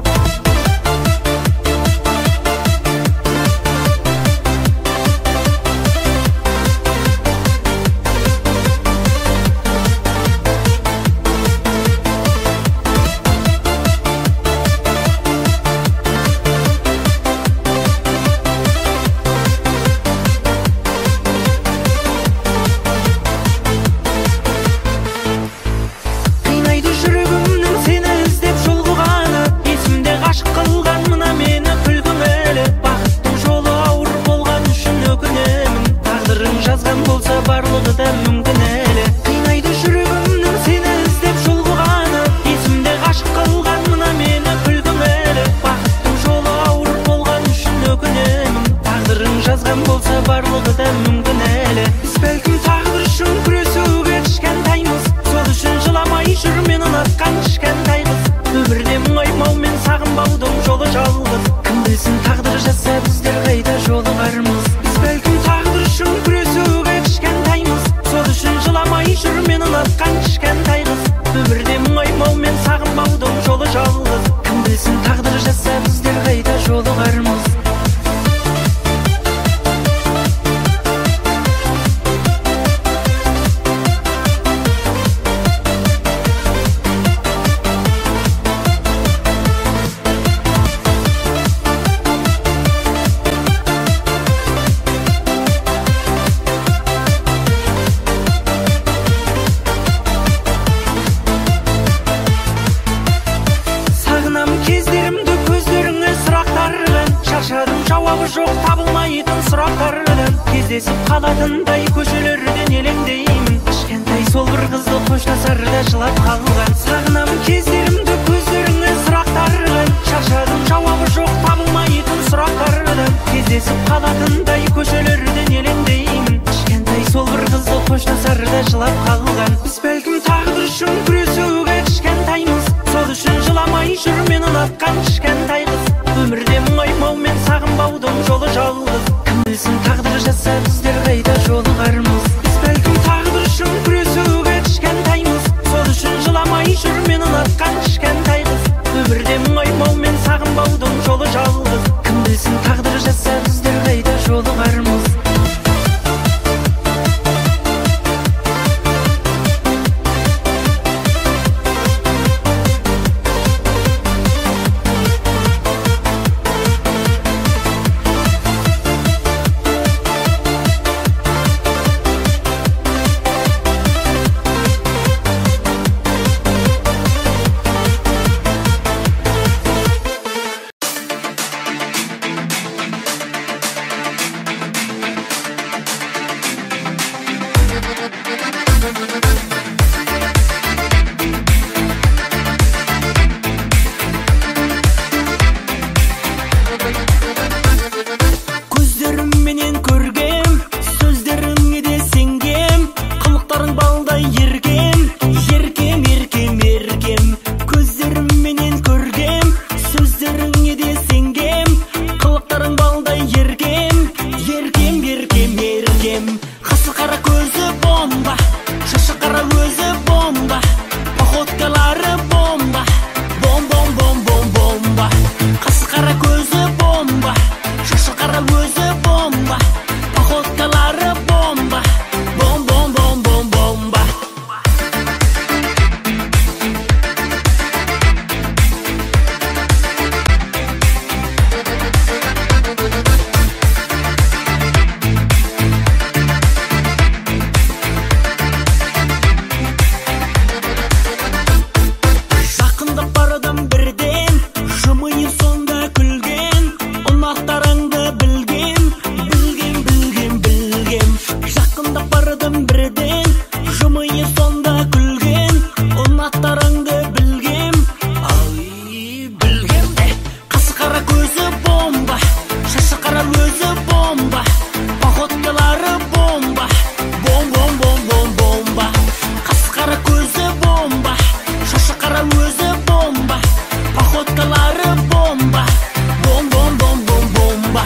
Барлығы да мүмкін әлі. Қинайды жүрегімнің сені іздеп жолғаны. Есімде ғашық қылған мына мені күлгің әлі. Бақыттың жолы ауыр болған үшін өкінемін. Тағдырың жазған болса барлығы да мүмкін әлі. Біз бәлкім тағдыр үшін күресуге кішкентаймыз. Сол үшін жыламай жүр мен ұнатқан кішкентай қыз. Өмірде мұңаймау мен сағынбаудың жолы жалғыз. Кім білсін тағдыр жазса біздер қайда жолығармыз. Біз бәлкім тағдыр үшін күресуге кішкентаймыз. Сол үшін жыламай жүр мен ұнатқан кішкентай қыз. Өмірде мұңаймау мен сағынбаудың жолы жалғыз. Кім білсін тағдыр жазса біздер қайда жолығармыз. Кездерімді көздеріңе сұрақтардан, шаршадым жауабы жоқ табылмайтын сұрақтардан. Кездесіп қалатындай көшелерден елеңдеймін. Кішкентай сол бір қызды қоштасарда жылап қалған. Сағынам кездерімді көздеріңе сұрақтардан, шаршадым жауабы жоқ табылмайтын сұрақтардан. Кездесіп қалатындай көшелерден елеңдеймін. Кішкентай сол бір қызды қоштасарда жылап қалған. Біз бәлкім тағдыр үшін күресуге кішкентаймыз. Сол үшін жыламай жүр мен ұнатқан кішкентай қыз. Өмірде мұңаймау мен сағынбаудың жолы жалғыз. Кім білсін тағдыр жазса біздер қайда жолығармыз. Біз бәлкім тағдыр үшін күресуге кішкентаймыз. Сол үшін жыламай жүр мен ұнатқан кішкентай қыз. Өмірде мұңаймау мен сағынбаудың жолы жалғыз. Кім білсін тағдыр жазса біздер қайда жолығармыз. походкалары бомба, бом-бом-бом-бом-бомба.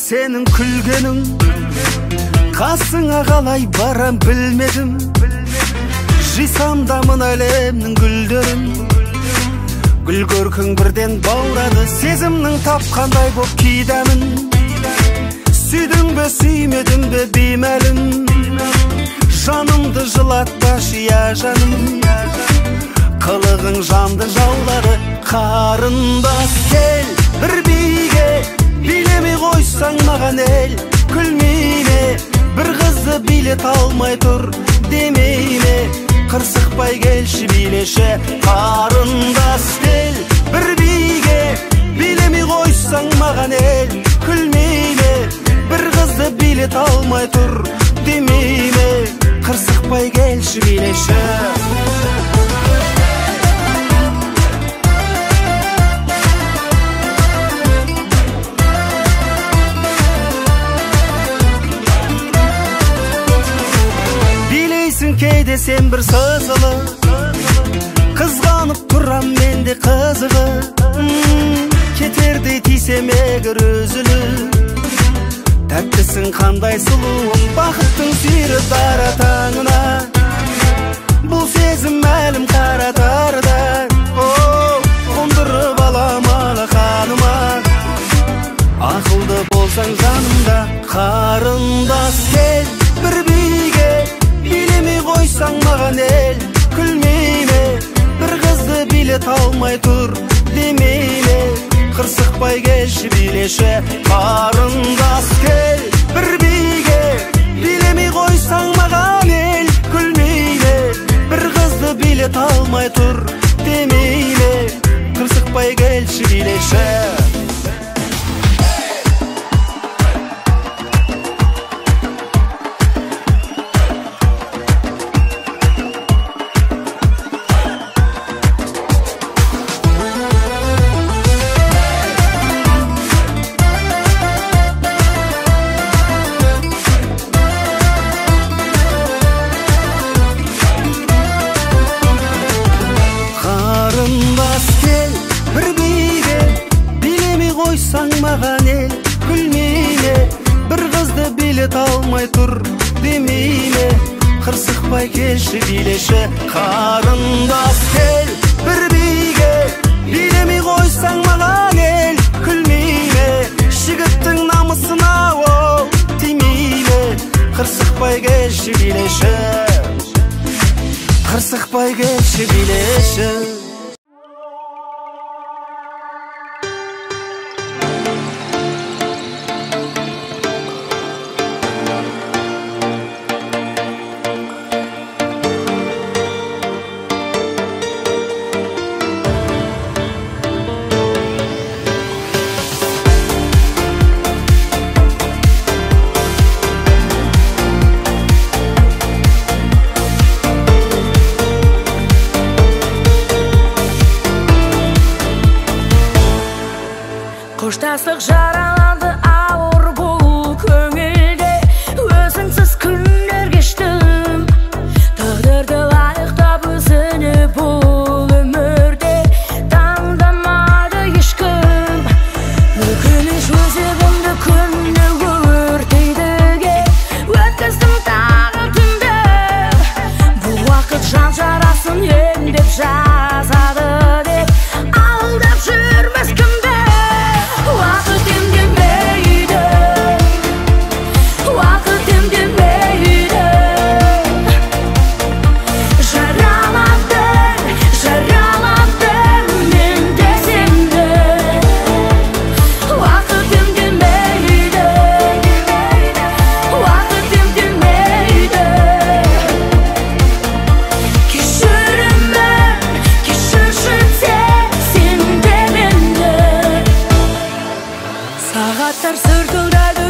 Senin külgenin қасыңа қалай барам білмедім. Жисамдамын әлемнің гүлдерін, гүл көркің бірден баурады. Сезімнің тапқандай боп кидәмін. Сүйдің бе сүймедің бе беймәлім, жанымды жылатпашы я жаным. Қылығың жанды жаулады. Қарындас кел бір биге, билемей қойсаң маған ел күлмейме. Бір қызды билет алмай тұр демейме. Қырсықпай келші билеші. Қарындас кел бір биге, билемей қойсаң маған ел күлмейме. Бір қызды билет алмай тұр демейме. Қырсықпай келші билеші. Кейде сен бір сызылы, қызғанып тұрам менде қызығы. Кетердей тисем егер өзілі, тәттісің қандай сұлуым, бақыттың сүйрі дара таңына. Бұл сезім мәлім қаратардан, қондырып аламалы қаныма. Ақылды болсаң жанымда. Қарындас кел бір биге, билемей қойсаң маған ел күлмейме. Бір қызды билет алмай тұр демейме. Қырсықпай келші билеші. Қарындас кел бір биге, билемей қойсаң маған ел күлмейме. Бір қызды билет алмай тұр демейме. Қырсықпай келші билеші. Маған ел күлмейме. Бір қызды билет алмай тұр демейме. Қырсықпай келші билеші. Қарындас кел бір биге, билемей қойсаң маған ел күлмейме. Жігіттің намысына ол тимейме. Қырсықпай келші билеші. Қырсықпай келші билеші. Қоштастық жаралады ауыр бұл көңілде, өзіңсіз күндер кештім, тағдырды лайықтап өзіне бұл өмірде таңдамады ешкім. Өкініш өзегімді күнде өртейдіге өткіздім тағы түнді, бұл уақыт жан жарасын емдеп жазады деп алдап жүрмес кімді. Уақыт емдемейді, уақыт емдемейді, жараладың, жараладың мен де сенді. Уақыт емдемейді, уақыт емдемейді, кешірімін, кешірші тек сен де менді. Сағаттар сыртылдайды